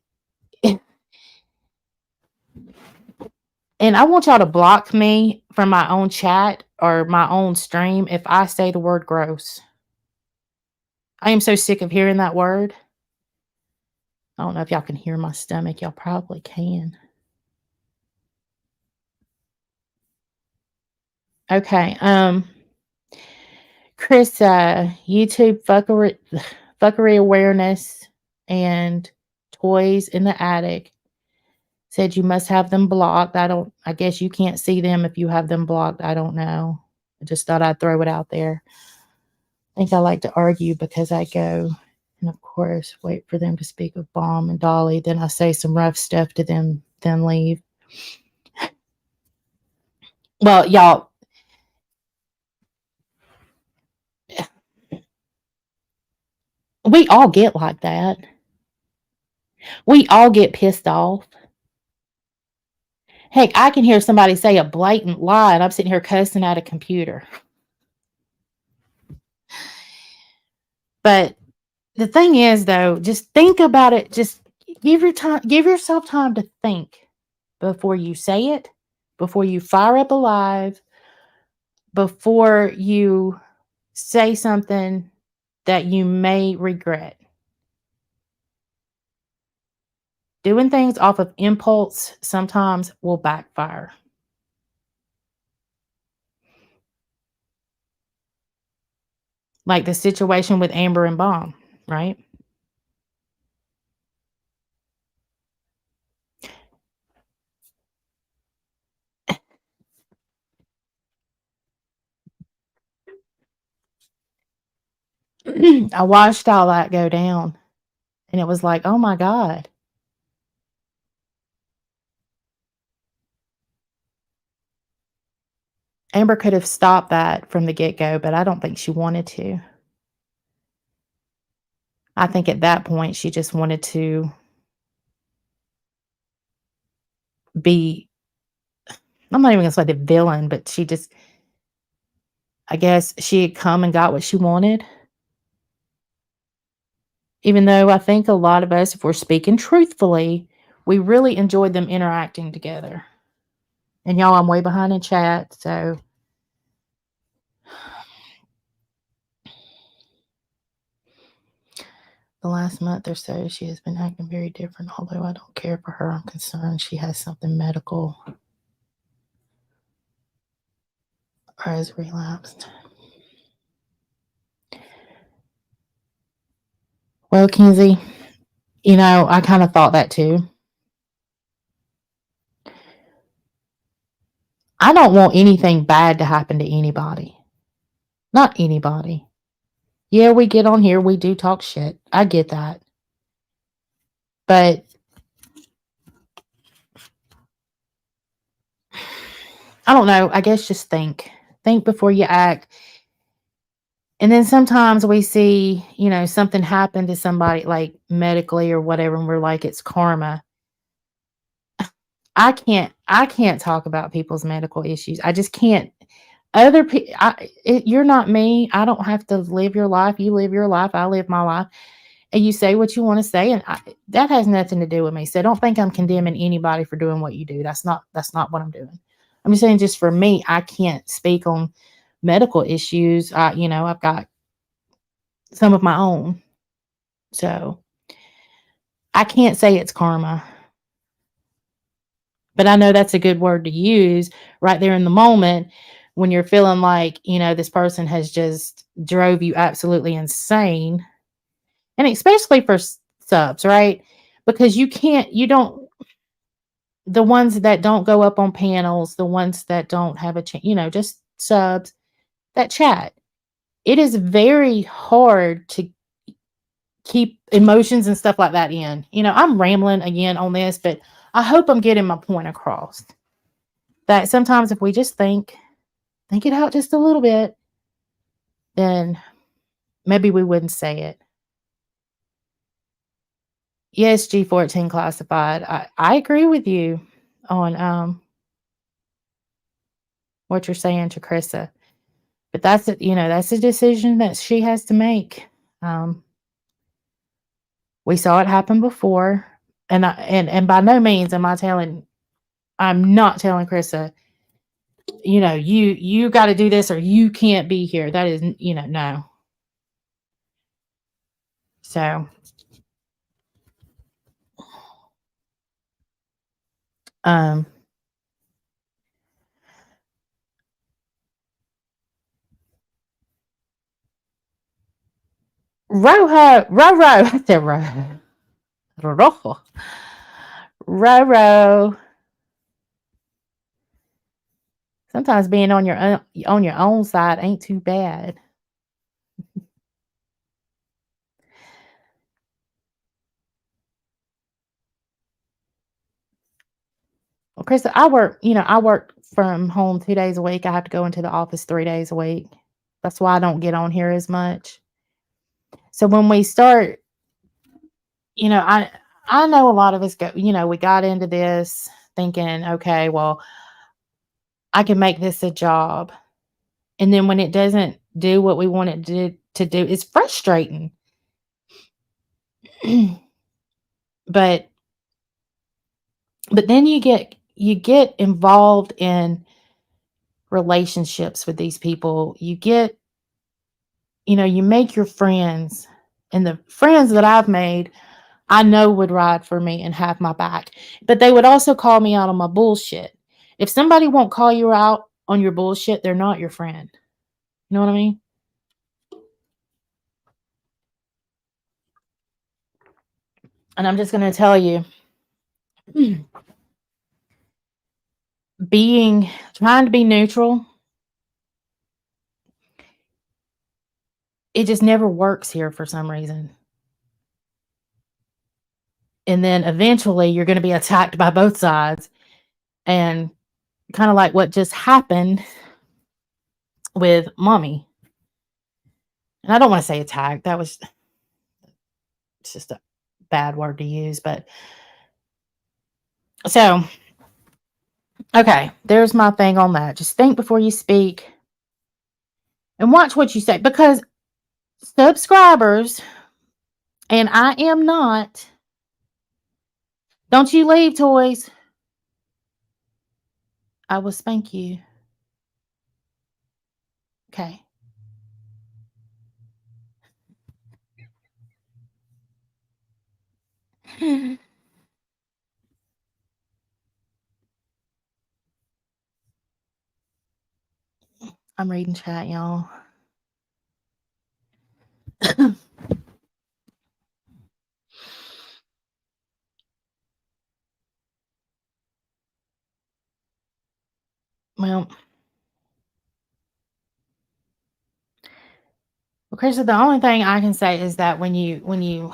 and I want y'all to block me from my own chat or my own stream if I say the word gross. I am so sick of hearing that word. I don't know if y'all can hear my stomach. Y'all probably can. Okay. Chris, YouTube fuckery awareness and toys in the attic said you must have them blocked. I guess you can't see them if you have them blocked. I don't know. I just thought I'd throw it out there. I think I like to argue because I go and of course wait for them to speak of Bomb and Dolly. Then I say some rough stuff to them, then leave. Well, y'all, we all get like that. We all get pissed off. Heck, I can hear somebody say a blatant lie and I'm sitting here cussing at a computer. But the thing is though, just think about it. Just give yourself time to think before you say it, before you fire up a live, before you say something that you may regret. Doing things off of impulse sometimes will backfire. Like the situation with Amber and Bomb, right? I watched all that go down, and it was like, "Oh my god." Amber could have stopped that from the get-go, but I don't think she wanted to. I think at that point, she just wanted to be, I'm not even gonna say the villain, but she just, I guess she had come and got what she wanted, even though I think a lot of us, if we're speaking truthfully, we really enjoyed them interacting together. And y'all, I'm way behind in chat, so the last month or so, she has been acting very different. Although I don't care for her, I'm concerned she has something medical or has relapsed. Well, Kenzie, I kind of thought that too. I don't want anything bad to happen to anybody. Not anybody. Yeah, we get on here, we do talk shit. I get that. But I don't know. I guess just think. Think before you act. And then sometimes we see, something happen to somebody like medically or whatever, and we're like, it's karma. I can't talk about people's medical issues. I just can't. Other people, you're not me. I don't have to live your life. You live your life. I live my life. And you say what you want to say, and that has nothing to do with me. So don't think I'm condemning anybody for doing what you do. That's not what I'm doing. I'm just saying, just for me, I can't speak on medical issues. I've got some of my own, so I can't say it's karma. But I know that's a good word to use right there in the moment when you're feeling like, this person has just drove you absolutely insane. And especially for subs, right? Because you don't, the ones that don't go up on panels, the ones that don't have a chance, just subs that chat. It is very hard to keep emotions and stuff like that in. I'm rambling again on this, but I hope I'm getting my point across. That sometimes if we just think it out just a little bit, then maybe we wouldn't say it. Yes, G14 classified. I agree with you on what you're saying to Krissa. But that's a decision that she has to make. Um, we saw it happen before, and by no means I'm not telling Krissa, you got to do this or you can't be here. That is, no. So, um, Roho, Roro, I said Roho, Rojo, Roro. Sometimes being on your own side ain't too bad. Well, Krista, I work from home 2 days a week. I have to go into the office 3 days a week. That's why I don't get on here as much. So when we start, I know a lot of us we got into this thinking, okay, well, I can make this a job. And then when it doesn't do what we want it to do, it's frustrating. but but then you get involved in relationships with these people. You make your friends, and the friends that I've made, I know would ride for me and have my back, but they would also call me out on my bullshit. If somebody won't call you out on your bullshit, they're not your friend. You know what I mean? And I'm just going to tell you, trying to be neutral it just never works here for some reason. And then eventually you're going to be attacked by both sides. And kind of like what just happened with mommy. And I don't want to say attack. That was it's just a bad word to use. But so, okay, there's my thing on that. Just think before you speak and watch what you say because subscribers, and I am not, don't you leave, toys. I will spank you. Okay. I'm reading chat, y'all. Well, okay, so the only thing I can say is that when you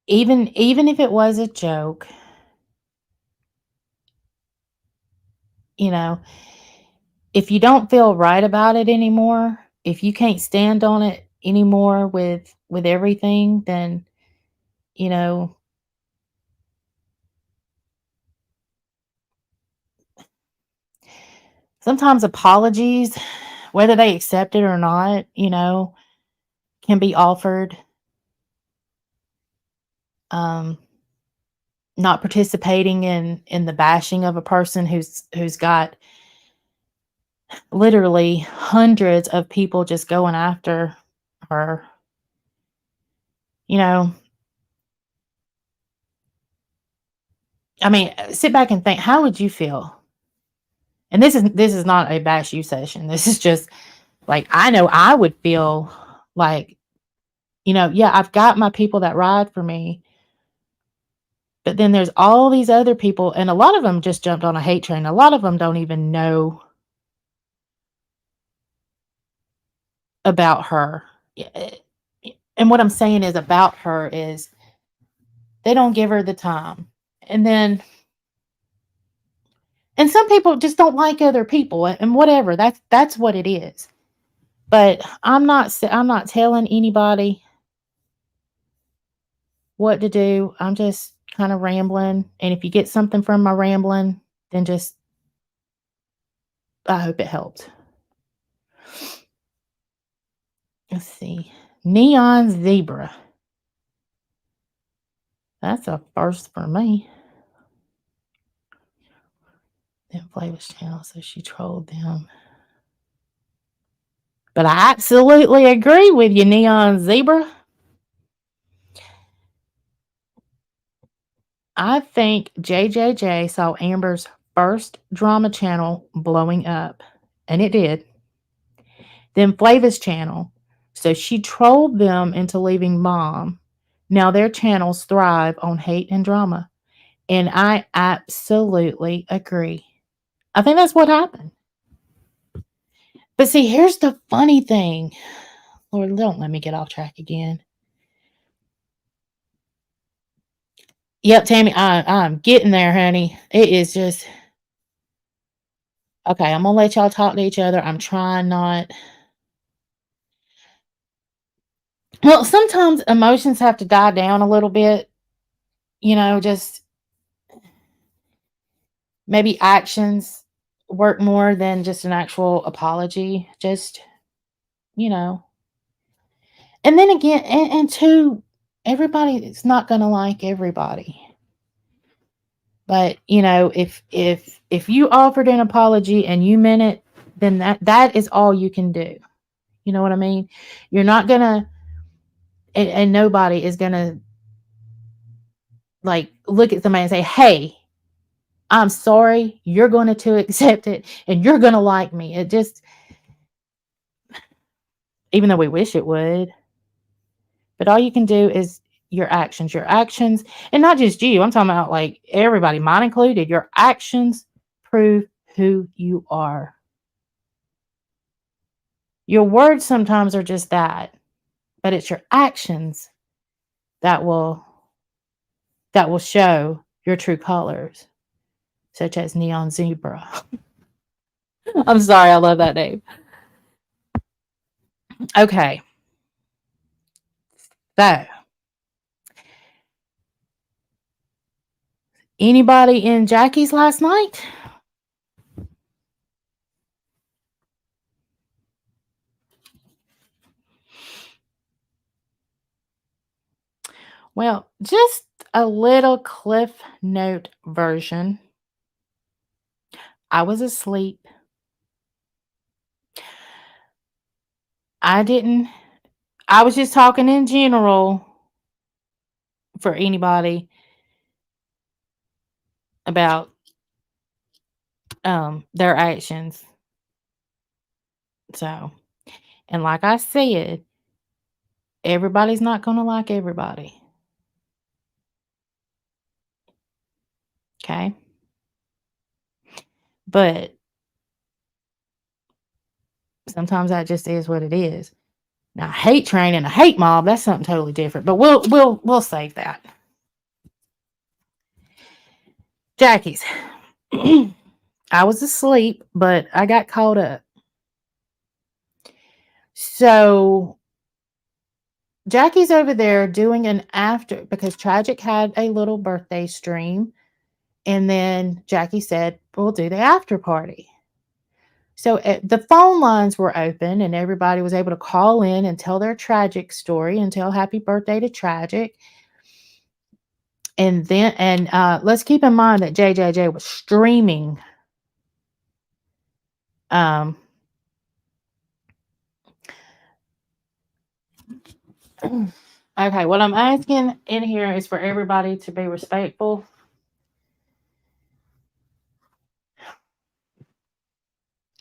even if it was a joke, you know, if you don't feel right about it anymore, if you can't stand on it anymore with everything, then you know, sometimes apologies, whether they accept it or not, can be offered. Um, not participating in the bashing of a person who's got literally hundreds of people just going after her. You know, I mean, sit back and think, how would you feel? And this is not a bash you session. This is just like I know I would feel like, yeah, I've got my people that ride for me, but then there's all these other people, and a lot of them just jumped on a hate train. A lot of them don't even know about her. And what I'm saying is about her is they don't give her the time. And then and some people just don't like other people and whatever. That's what it is. But I'm not telling anybody what to do. I'm just kind of rambling. And if you get something from my rambling, then just I hope it helped. Let's see. Neon zebra. That's a first for me. Didn't play with channel, so she trolled them. But I absolutely agree with you, Neon Zebra. I think JJJ saw Amber's first drama channel blowing up, and it did. Then Flava's channel. So she trolled them into leaving mom. Now their channels thrive on hate and drama. And I absolutely agree. I think that's what happened. But see, here's the funny thing. Lord, don't let me get off track again. Yep, Tammy, I'm getting there, honey. It is just okay. I'm gonna let y'all talk to each other. I'm trying not. Well, sometimes emotions have to die down a little bit. Just maybe actions work more than just an actual apology. Just you know, and then again, and two, everybody is not gonna like everybody. But if you offered an apology and you meant it, then that is all you can do. You know what I mean? You're not gonna, and nobody is gonna like look at somebody and say, "Hey, I'm sorry." You're going to accept it, and you're gonna like me. It just, even though we wish it would, but all you can do is your actions, and not just you. I'm talking about like everybody, mine included. Your actions prove who you are. Your words sometimes are just that, but it's your actions that will show your true colors, such as neon zebra. I'm sorry, I love that name. Okay, so anybody in Jackie's last night? Well, just a little cliff note version. I was asleep. I didn't, I was just talking in general for anybody about their actions. So, and like I said, everybody's not going to like everybody. Okay. But sometimes that just is what it is. Now, hate train and a hate mob, that's something totally different. But we'll save that. Jackie's. I was asleep, but I got caught up. So Jackie's over there doing an after because Tragic had a little birthday stream. And then Jackie said, we'll do the after party. So the phone lines were open and everybody was able to call in and tell their tragic story and tell happy birthday to Tragic. And then, let's keep in mind that JJJ was streaming. Um, okay, what I'm asking in here is for everybody to be respectful.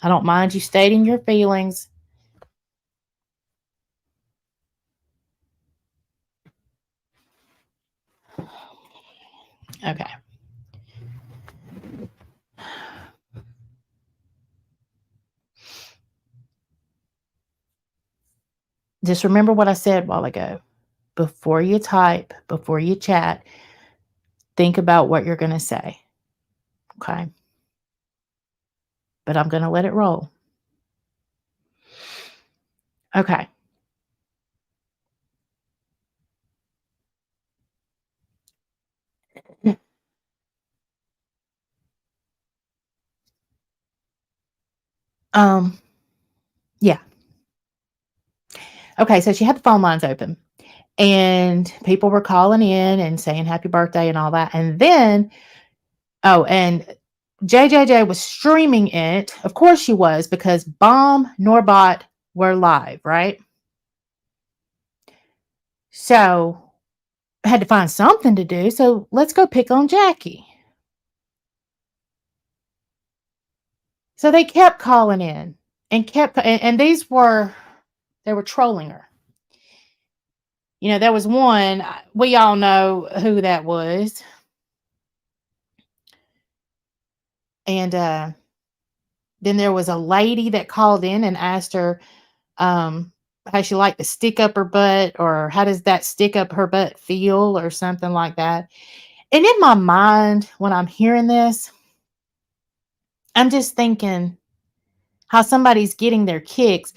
I don't mind you stating your feelings. Okay. Just remember what I said a while ago. Before you type, before you chat, think about what you're going to say. Okay. But I'm going to let it roll. Okay. Um, yeah. Okay, so she had the phone lines open and people were calling in and saying happy birthday and all that. And then, and JJJ was streaming it. Of course she was because Bomb Norbot were live, right? So I had to find something to do. So let's go pick on Jackie. So they kept calling in and and these were, they were trolling her. You know, there was one, we all know who that was. And then there was a lady that called in and asked her how she liked to stick up her butt, or how does that stick up her butt feel, or something like that. And in my mind, when I'm hearing this, I'm just thinking how somebody's getting their kicks.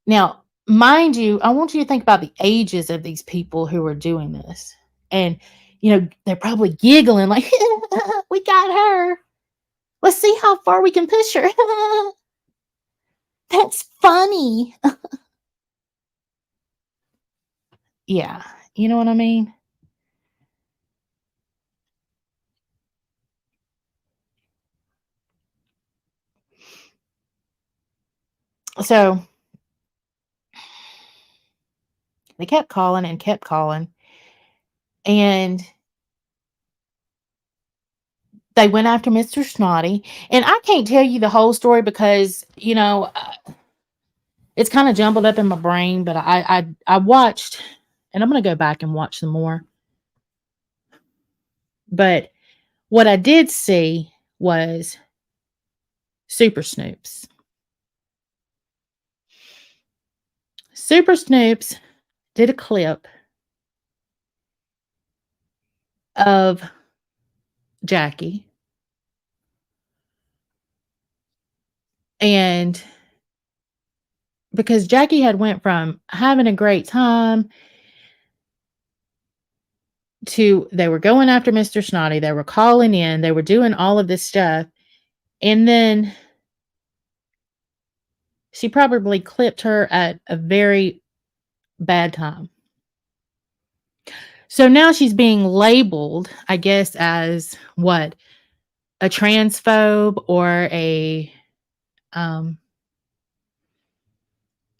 Now, mind you, I want you to think about the ages of these people who are doing this. And, they're probably giggling like, we got her. Let's see how far we can push her. That's funny. Yeah. You know what I mean? So they kept calling and kept calling. And they went after Mr. Snotty. And I can't tell you the whole story because, it's kind of jumbled up in my brain, but I watched, and I'm going to go back and watch some more. But what I did see was Super Snoops. Super Snoops did a clip of Jackie, and because Jackie had went from having a great time to they were going after Mr. Snotty, they were calling in, they were doing all of this stuff, and then she probably clipped her at a very bad time. So now she's being labeled, I guess, as what? A transphobe or a um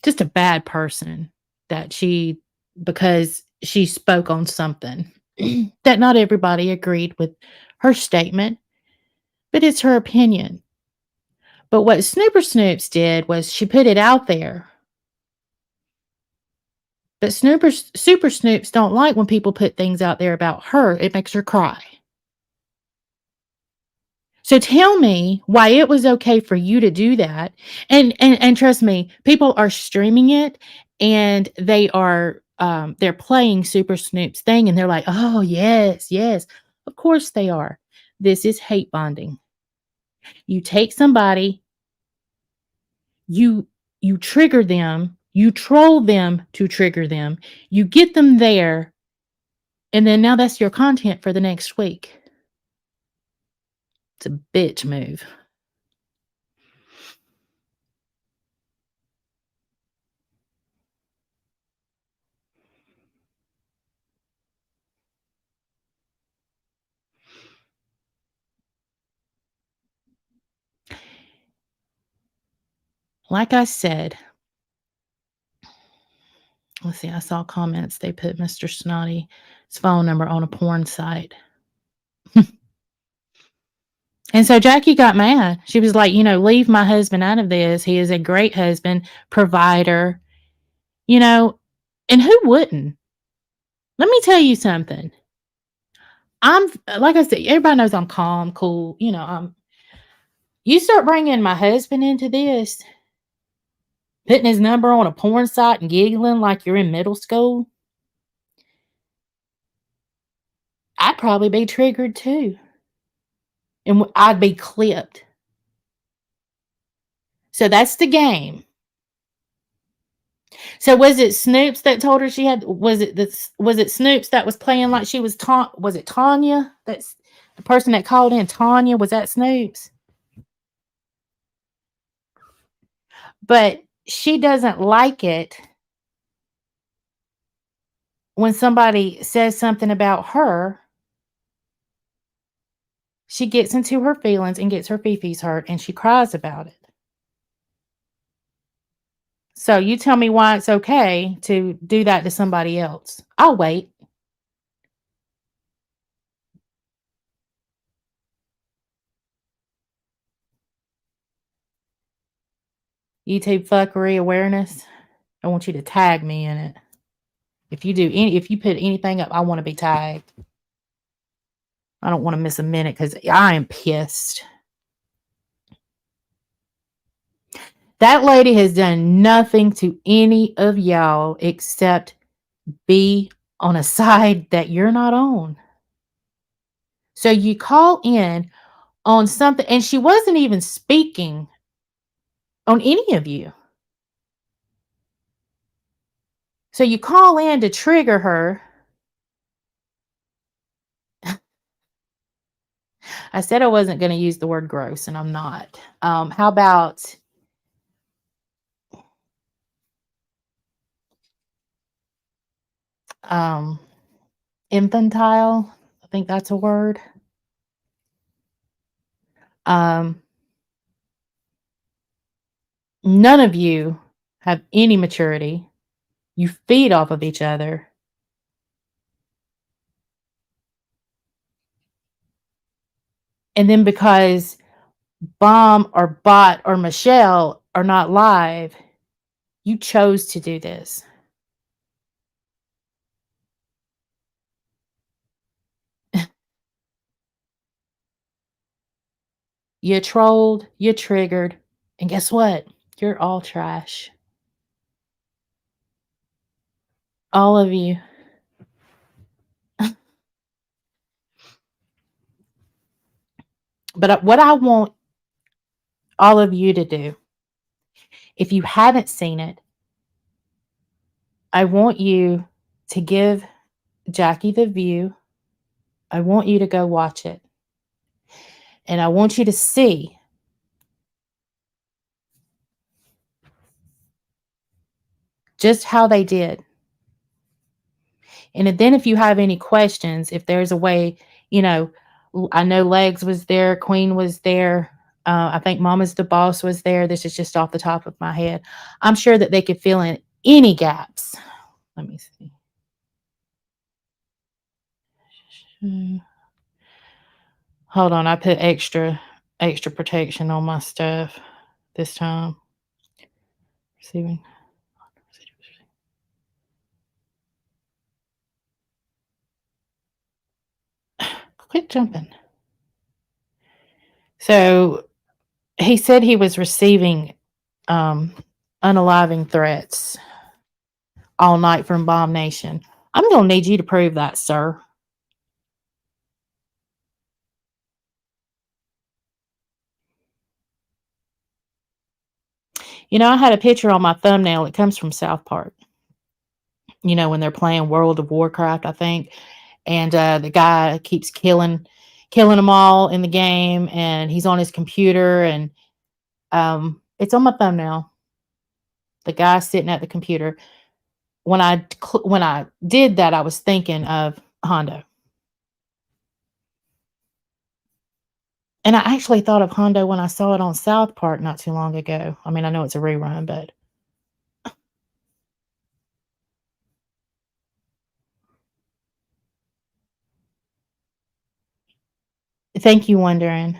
just a bad person that she because she spoke on something that not everybody agreed with her statement, but it's her opinion. But what Snooper Snoops did was she put it out there. But Super Snoops don't like when people put things out there about her. It makes her cry. So tell me why it was okay for you to do that. And trust me, people are streaming it and they're playing Super Snoop's thing and they're like, "Oh, yes, yes." Of course they are. This is hate bonding. You take somebody, you you trigger them, you troll them to trigger them. You get them there and then now that's your content for the next week. It's a bitch move. Like I said, let's see, I saw comments. They put Mr. Snotty's phone number on a porn site. And so Jackie got mad. She was like, leave my husband out of this. He is a great husband, provider, you know, and who wouldn't? Let me tell you something. I'm like I said, everybody knows I'm calm, cool. You start bringing my husband into this, putting his number on a porn site and giggling like you're in middle school. I'd probably be triggered too. And I'd be clipped. So that's the game. So was it Snoops that told her she had was it Snoops that was playing like she was it Tanya? That's the person that called in Tanya, was that Snoops? But she doesn't like it when somebody says something about her. She gets into her feelings and gets her fifis hurt and she cries about it. So you tell me why it's okay to do that to somebody else. I'll wait. YouTube fuckery awareness. I want you to tag me in it. If you put anything up, I want to be tagged. I don't want to miss a minute because I am pissed. That lady has done nothing to any of y'all except be on a side that you're not on. So you call in on something, and she wasn't even speaking on any of you. So you call in to trigger her. I said I wasn't going to use the word gross, and I'm not. How about um, infantile? I think that's a word. Um, None of you have any maturity. You feed off of each other. And then because Bomb or Bot or Michelle are not live, you chose to do this. You trolled, you triggered, and guess what? You're all trash. All of you. But what I want all of you to do, if you haven't seen it, I want you to give Jackie the View. I want you to go watch it. And I want you to see just how they did. And then if you have any questions, if there's a way, you know, I know Legs was there, Queen was there. I think Mama's the Boss was there. This is just off the top of my head. I'm sure that they could fill in any gaps. Let me see. Hold on, I put extra protection on my stuff this time. Receiving. Quit jumping. So he said he was receiving unaliving threats all night from Bomb Nation. I'm going to need you to prove that, sir. You know, I had a picture on my thumbnail. It comes from South Park. You know, when they're playing World of Warcraft, I think, and the guy keeps killing them all in the game, and he's on his computer, and it's on my thumbnail. The guy sitting at the computer. When I did that, I was thinking of Hondo. And I actually thought of Hondo when I saw it on South Park not too long ago. I mean, I know it's a rerun, but thank you, Wondering.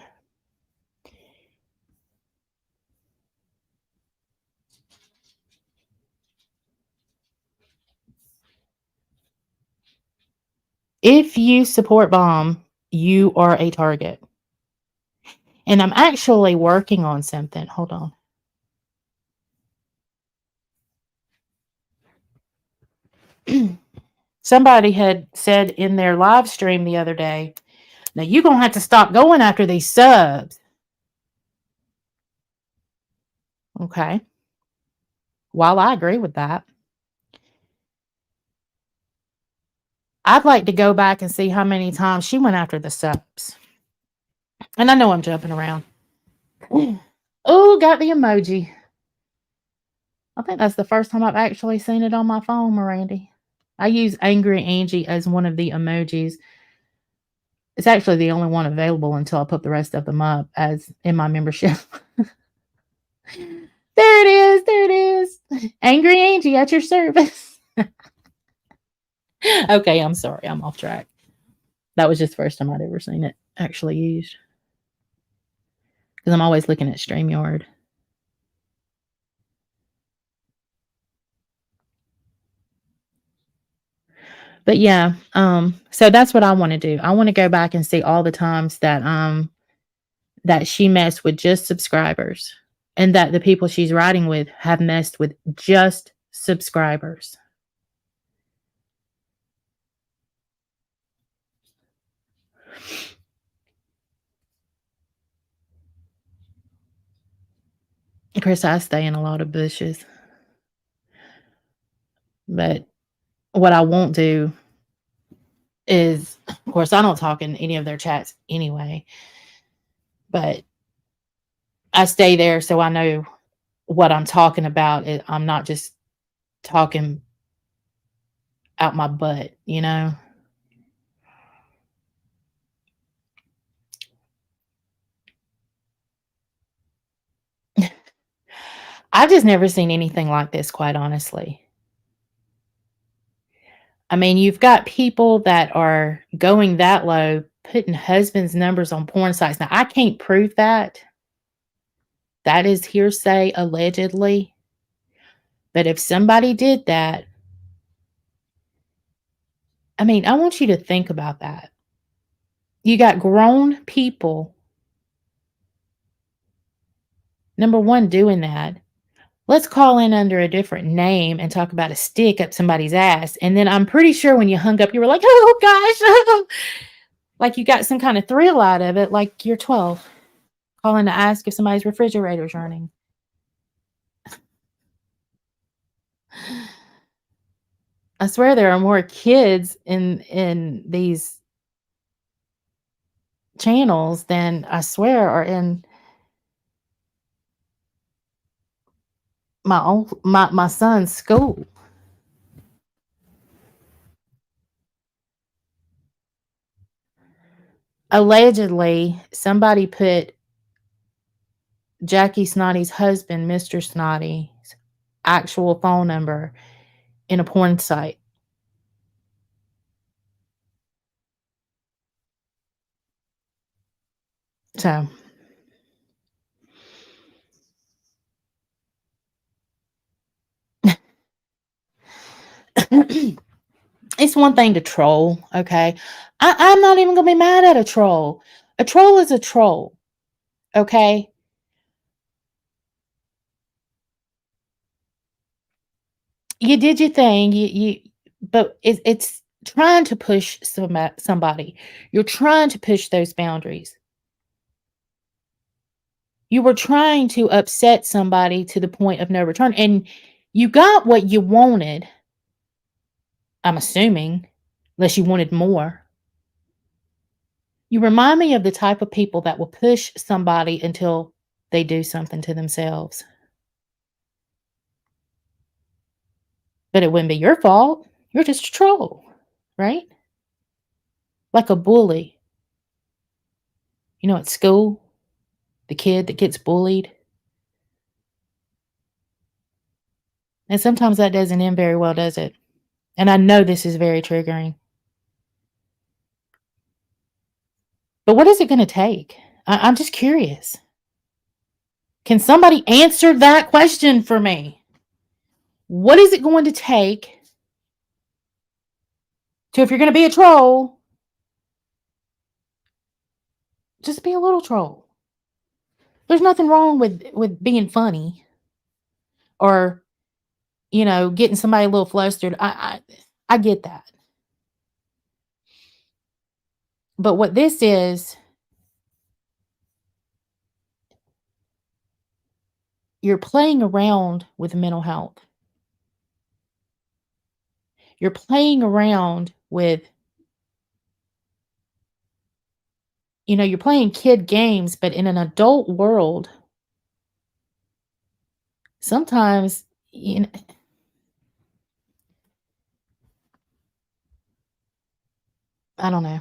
If you support Bomb, you are a target. And I'm actually working on something. Hold on. Somebody had said in their live stream the other day, now you're going to have to stop going after these subs. Okay. While I agree with that, I'd like to go back and see how many times she went after the subs. And I know I'm jumping around. Oh, got the emoji. I think that's the first time I've actually seen it on my phone, Mirandy. I use Angry Angie as one of the emojis. It's actually the only one available until I put the rest of them up as in my membership. There it is. There it is. Angry Angie at your service. Okay, I'm sorry. I'm off track. That was just the first time I'd ever seen it actually used. Because I'm always looking at StreamYard. But yeah, so that's what I want to do. I want to go back and see all the times that she messed with just subscribers, and that the people she's riding with have messed with just subscribers. Chris, I stay in a lot of bushes. But what I won't do is, of course, I don't talk in any of their chats anyway, but I stay there so I know what I'm talking about. I'm not just talking out my butt, you know? I've just never seen anything like this, quite honestly. I mean, you've got people that are going that low, putting husbands' numbers on porn sites. Now, I can't prove that. That is hearsay, allegedly. But if somebody did that, I mean, I want you to think about that. You got grown people, number one, doing that. Let's call in under a different name and talk about a stick up somebody's ass. And then I'm pretty sure when you hung up, you were like, oh gosh, like you got some kind of thrill out of it, like you're 12, calling to ask if somebody's refrigerator's running. I swear there are more kids in these channels than I swear are in my son's school. Allegedly, somebody put Jackie Snotty's husband, Mr. Snotty's actual phone number in a porn site. So it's one thing to troll, okay? I'm not even gonna be mad at a troll. A troll is a troll, okay? You did your thing. But it's trying to push somebody. You're trying to push those boundaries. You were trying to upset somebody to the point of no return, and you got what you wanted. I'm assuming, unless you wanted more. You remind me of the type of people that will push somebody until they do something to themselves. But it wouldn't be your fault. You're just a troll, right? Like a bully. You know, at school, the kid that gets bullied. And sometimes that doesn't end very well, does it? And I know this is very triggering. But what is it going to take? I'm just curious. Can somebody answer that question for me? What is it going to take to, if you're going to be a troll, just be a little troll? There's nothing wrong with being funny or, you know, getting somebody a little flustered. I get that. But what this is, you're playing around with mental health. You're playing around with, you know, you're playing kid games, but in an adult world, sometimes, you know, I don't know.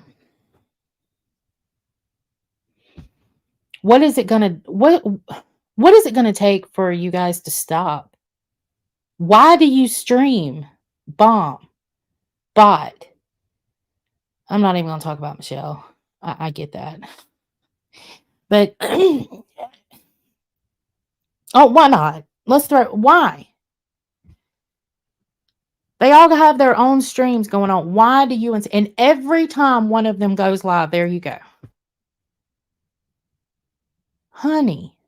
What is it gonna what is it gonna take for you guys to stop? Why do you stream, bomb, bot? I'm not even gonna talk about Michelle. I get that. But oh, why not? Let's throw why? They all have their own streams going on. Why do you and every time one of them goes live, there you go. Honey,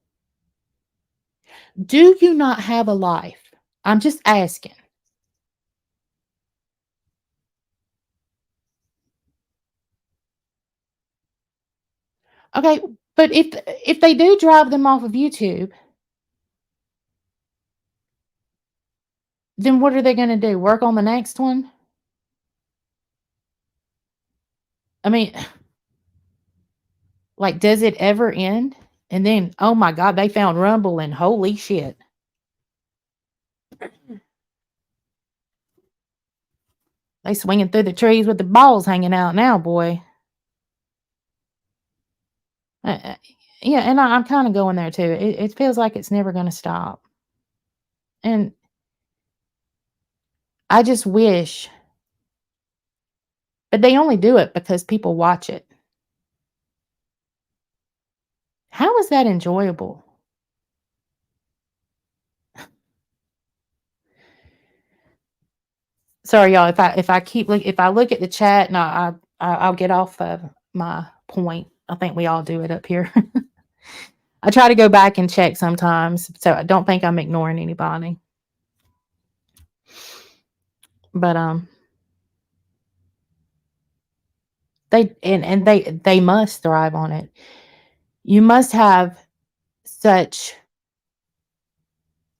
do you not have a life? I'm just asking. Okay, but if they do drive them off of YouTube, then what are they gonna do? Work on the next one? I mean, like, does it ever end? And then, oh my god, they found Rumble and holy shit. They swinging through the trees with the balls hanging out now, boy. Uh, yeah, and I'm kinda going there too. It feels like it's never gonna stop. And I just wish, but they only do it because people watch it. How is that enjoyable? Sorry, y'all, if I look at the chat and I'll get off of my point. I think we all do it up here. I try to go back and check sometimes, so I don't think I'm ignoring anybody. But they must thrive on it. You must have such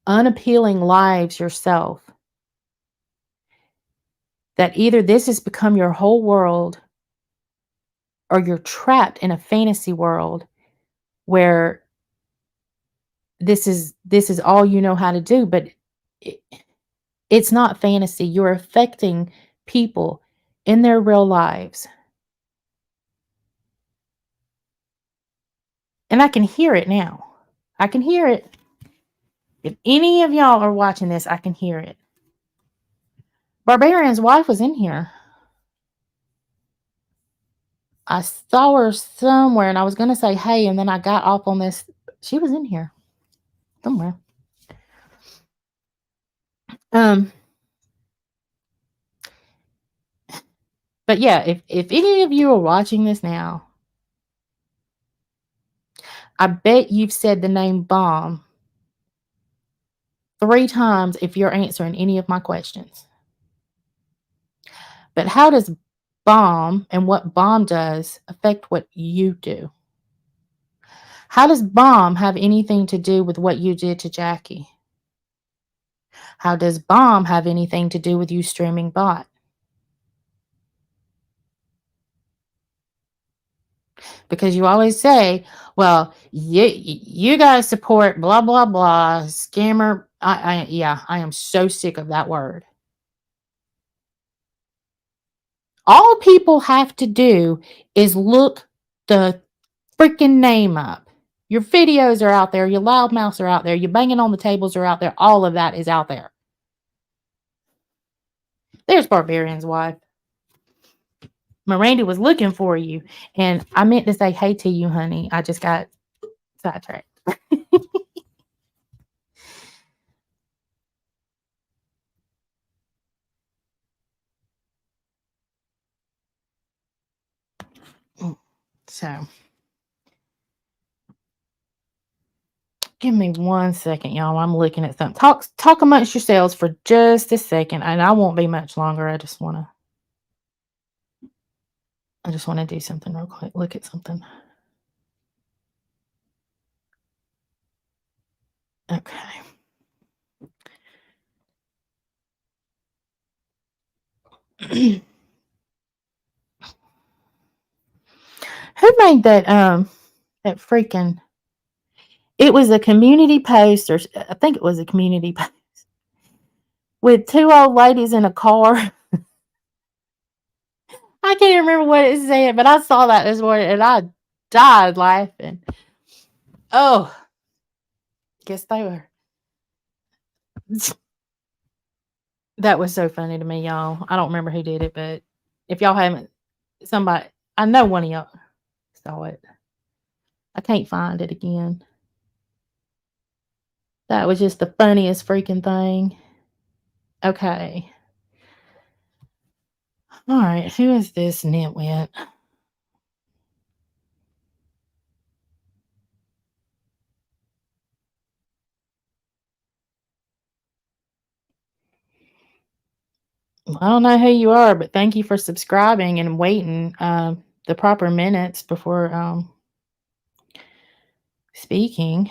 unappealing lives yourself that either this has become your whole world or you're trapped in a fantasy world where this is all you know how to do, but it, it's not fantasy. You're affecting people in their real lives. And I can hear it now. I can hear it. If any of y'all are watching this, I can hear it. Barbarian's wife was in here. I saw her somewhere and I was going to say, hey, and then I got off on this. She was in here somewhere. Um, but yeah, if any of you are watching this now, I bet you've said the name bomb 3 times if you're answering any of my questions. But how does bomb and what bomb does affect what you do? How does bomb have anything to do with what you did to Jackie? How does bomb have anything to do with you streaming bot? Because you always say, well, you guys support blah, blah, blah, scammer. Yeah, I am so sick of that word. All people have to do is look the freaking name up. Your videos are out there. Your loudmouths are out there. Your banging on the tables are out there. All of that is out there. There's Barbarian's wife. Miranda was looking for you. And I meant to say hey to you, honey. I just got sidetracked. So give me 1 second, y'all. I'm looking at something. Talk amongst yourselves for just a second, and I won't be much longer. I just wanna do something real quick. Look at something. Okay. Who made that freaking it was a community post, or I think it was a community post with 2 old ladies in a car. I can't remember what it said, but I saw that this morning and I died laughing. Oh, guess they were. That was so funny to me, y'all. I don't remember who did it, but if y'all haven't, somebody, I know one of y'all saw it. I can't find it again. That was just the funniest freaking thing. Okay. All right. Who is this nitwit? I don't know who you are, but thank you for subscribing and waiting the proper minutes before speaking.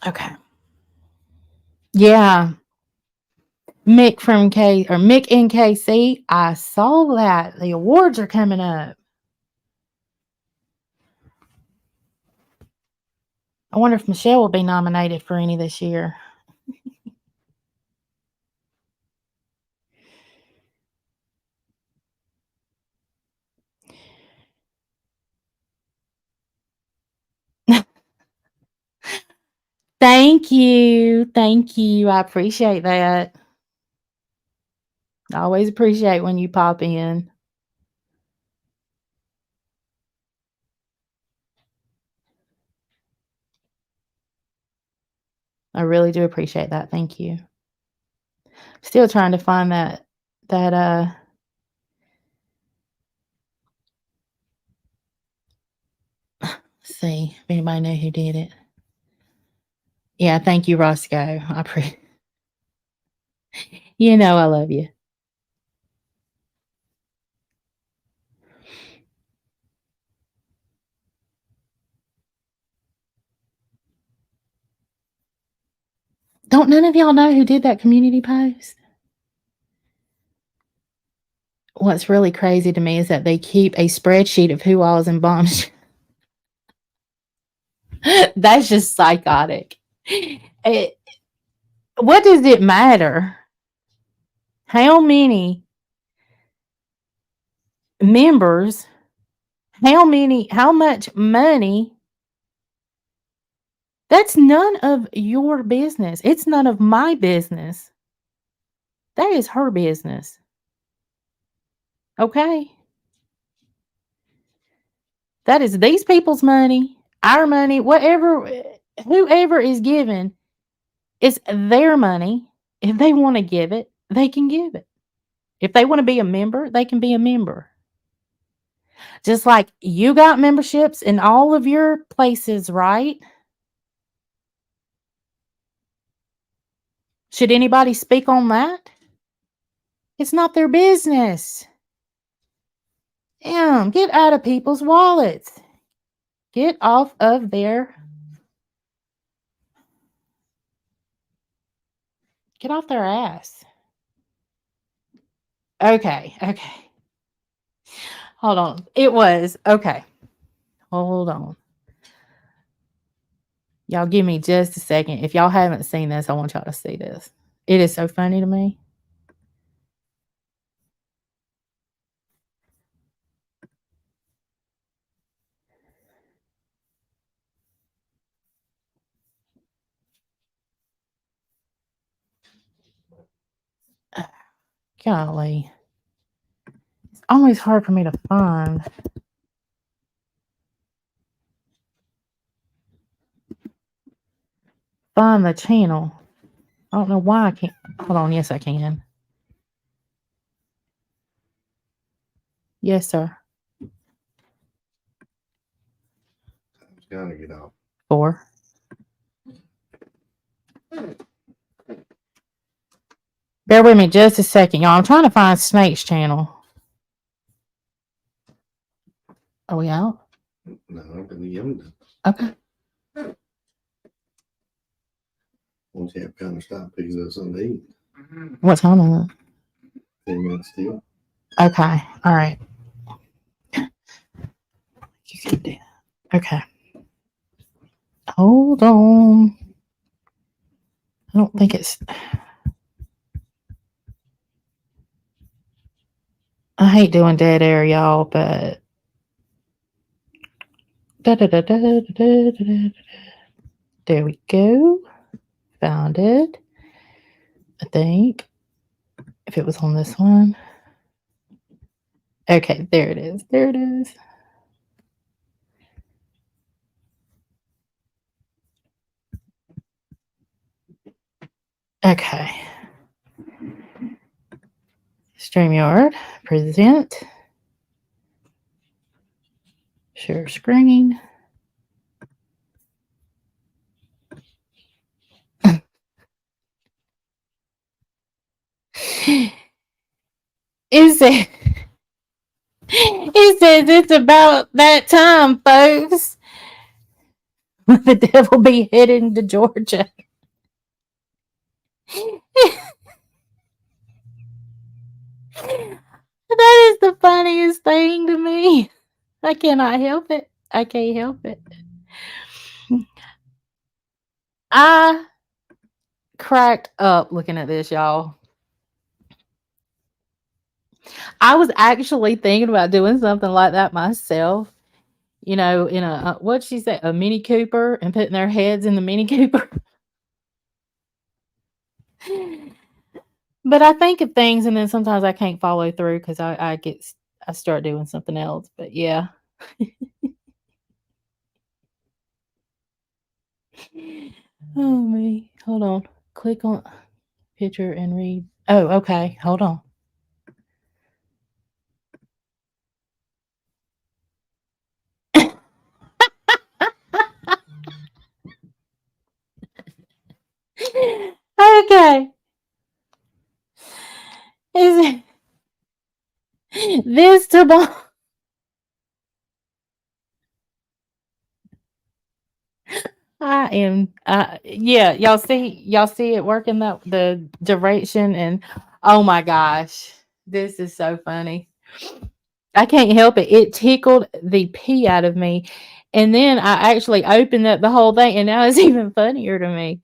Okay. Yeah. Mick in KC. I saw that. The awards are coming up. I wonder if Michelle will be nominated for any this year. Thank you. Thank you. I appreciate that. I always appreciate when you pop in. I really do appreciate that. Thank you. Still trying to find that see if anybody know who did it. Yeah, thank you, Roscoe. You know I love you. Don't none of y'all know who did that community post? What's really crazy to me is that they keep a spreadsheet of who all is in bombs. That's just psychotic. What does it matter? How many members, how much money? That's none of your business. It's none of my business. That is her business. Okay? That is these people's money, our money, whatever, whoever is given, it's their money. If they want to give it, they can give it. If they want to be a member, they can be a member. Just like you got memberships in all of your places, right? Should anybody speak on that? It's not their business. Damn, get out of people's wallets. Get off of their get off their ass. Okay. Hold on. It was okay. Hold on. Y'all give me just a second. If y'all haven't seen this, I want y'all to see this. It is so funny to me. Golly. It's always hard for me to find the channel. I don't know why I can't. Hold on. Yes, I can. Yes, sir. It's gotta get off. 4. Bear with me just a second, y'all. I'm trying to find Snake's channel. Are we out? No, I'm gonna give them. Okay. Once you have kind of stop, picks up something to eat. What time is it? 10 minutes still. Okay. All right. Okay. Hold on. I don't think it's. I hate doing dead air, y'all, but. There we go. Found it. I think. If it was on this one. Okay, there it is. There it is. Okay. StreamYard, present. Share screen. It says it's about that time, folks. When the devil be heading to Georgia. That is the funniest thing to me. I cannot help it. I can't help it. I cracked up looking at this, y'all. I was actually thinking about doing something like that myself. You know, in a what'd she say, a Mini Cooper, and putting their heads in the Mini Cooper. But I think of things and then sometimes I can't follow through because I start doing something else. But yeah. Oh me. Hold on. Click on picture and read. Oh, okay. Hold on. Okay. Is this to I am yeah, y'all see it working that the duration and oh my gosh. This is so funny. I can't help it. It tickled the pee out of me. And then I actually opened up the whole thing and now it's even funnier to me.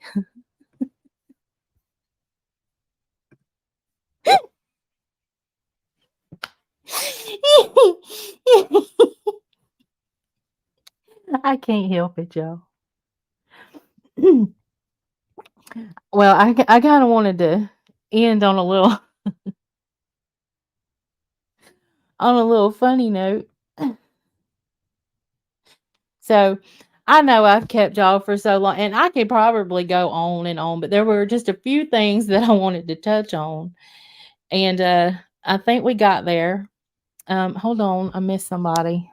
I can't help it, y'all. Well, I kind of wanted to end on a little funny note. So I know I've kept y'all for so long, and I could probably go on and on, but there were just a few things that I wanted to touch on, and I think we got there. Hold on, I missed somebody.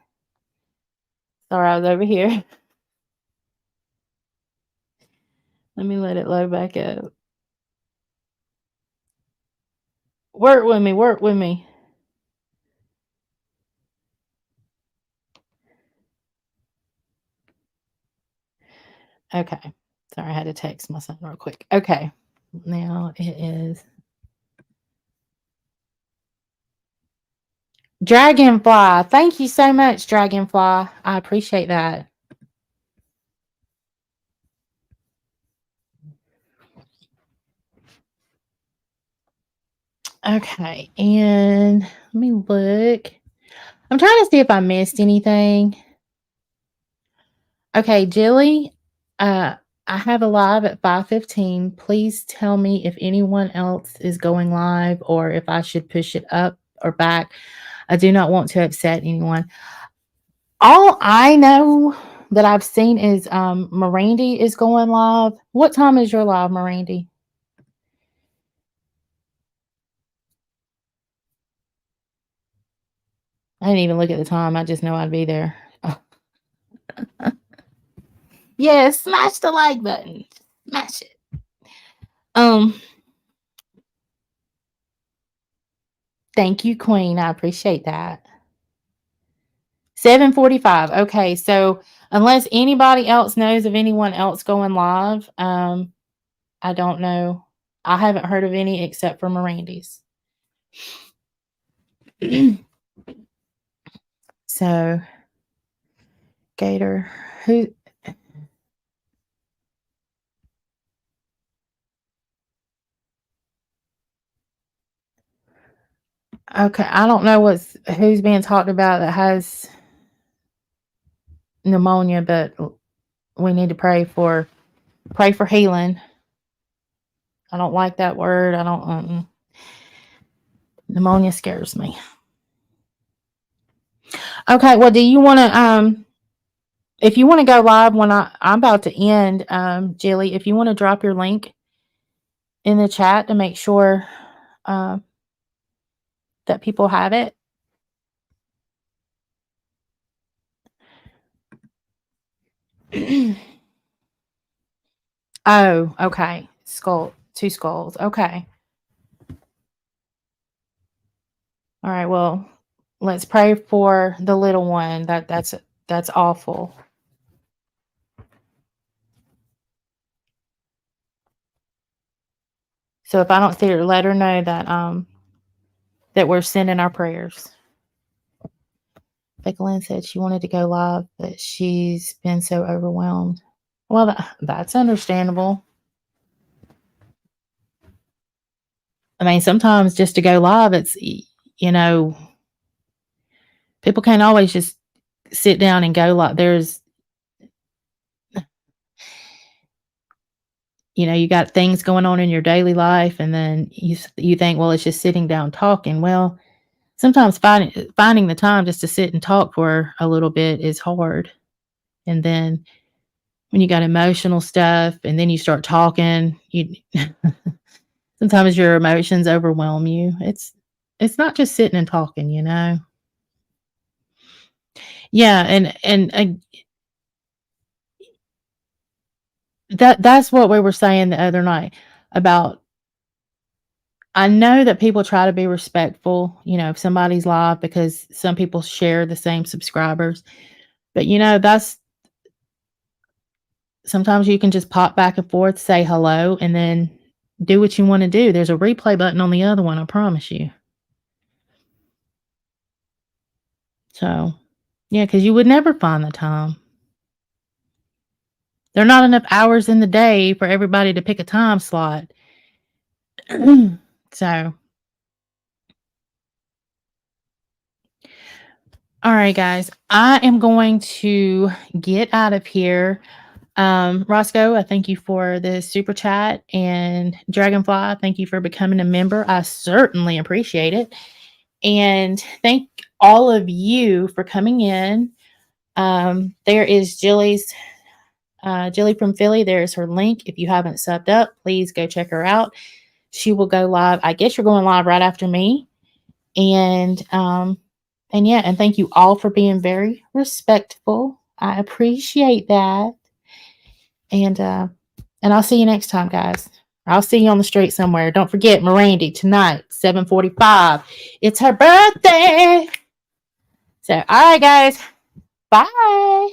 Sorry, I was over here. Let me let it load back up. Work with me, work with me. Okay. Sorry, I had to text my son real quick. Okay. Now it is Dragonfly. Thank you so much, Dragonfly. I appreciate that. Okay. And let me look. I'm trying to see if I missed anything. Okay, Jilly, uh, I have a live at 5:15. Please tell me if anyone else is going live or if I should push it up or back. I do not want to upset anyone. All I know that I've seen is Mirandy is going live. What time is your live, Mirandy? I didn't even look at the time. I just know I'd be there. Yeah, smash the like button. Smash it. Um, Thank you, Queen. I appreciate that. 7:45. Okay, so unless anybody else knows of anyone else going live, I don't know. I haven't heard of any except for Mirandy's. So, Gator, who? Okay, I don't know who's being talked about that has pneumonia, but we need to pray for healing. I don't like that word. I don't. Pneumonia scares me. Okay, well, do you want to if you want to go live when I'm about to end, Jilly, if you want to drop your link in the chat to make sure uh, that people have it. Oh, okay. Two skulls. Okay. All right. Well, let's pray for the little one. That's awful. So if I don't see her, let her know that we're sending our prayers. Becca Lynn said she wanted to go live, but she's been so overwhelmed. Well, that's understandable. I mean, sometimes just to go live, it's, people can't always just sit down and go live. you got things going on in your daily life, and then you think, well, it's just sitting down talking. Well, sometimes finding the time just to sit and talk for a little bit is hard. And then when you got emotional stuff and then you start talking, you sometimes your emotions overwhelm you. It's not just sitting and talking, Yeah, and that's what we were saying the other night about. I know that people try to be respectful, of somebody's life because some people share the same subscribers. But that's sometimes you can just pop back and forth, say hello, and then do what you want to do. There's a replay button on the other one, I promise you. So, yeah, because you would never find the time. There are not enough hours in the day for everybody to pick a time slot. So, all right, guys, I am going to get out of here. Roscoe, I thank you for the super chat, and Dragonfly, thank you for becoming a member. I certainly appreciate it. And thank all of you for coming in. There is Jilly from Philly. There's her link. If you haven't subbed up, please go check her out. She will go live. I guess you're going live right after me. And yeah, and thank you all for being very respectful. I appreciate that. And I'll see you next time, guys. I'll see you on the street somewhere. Don't forget, Mirandy, tonight, 7:45. It's her birthday. So, all right, guys. Bye.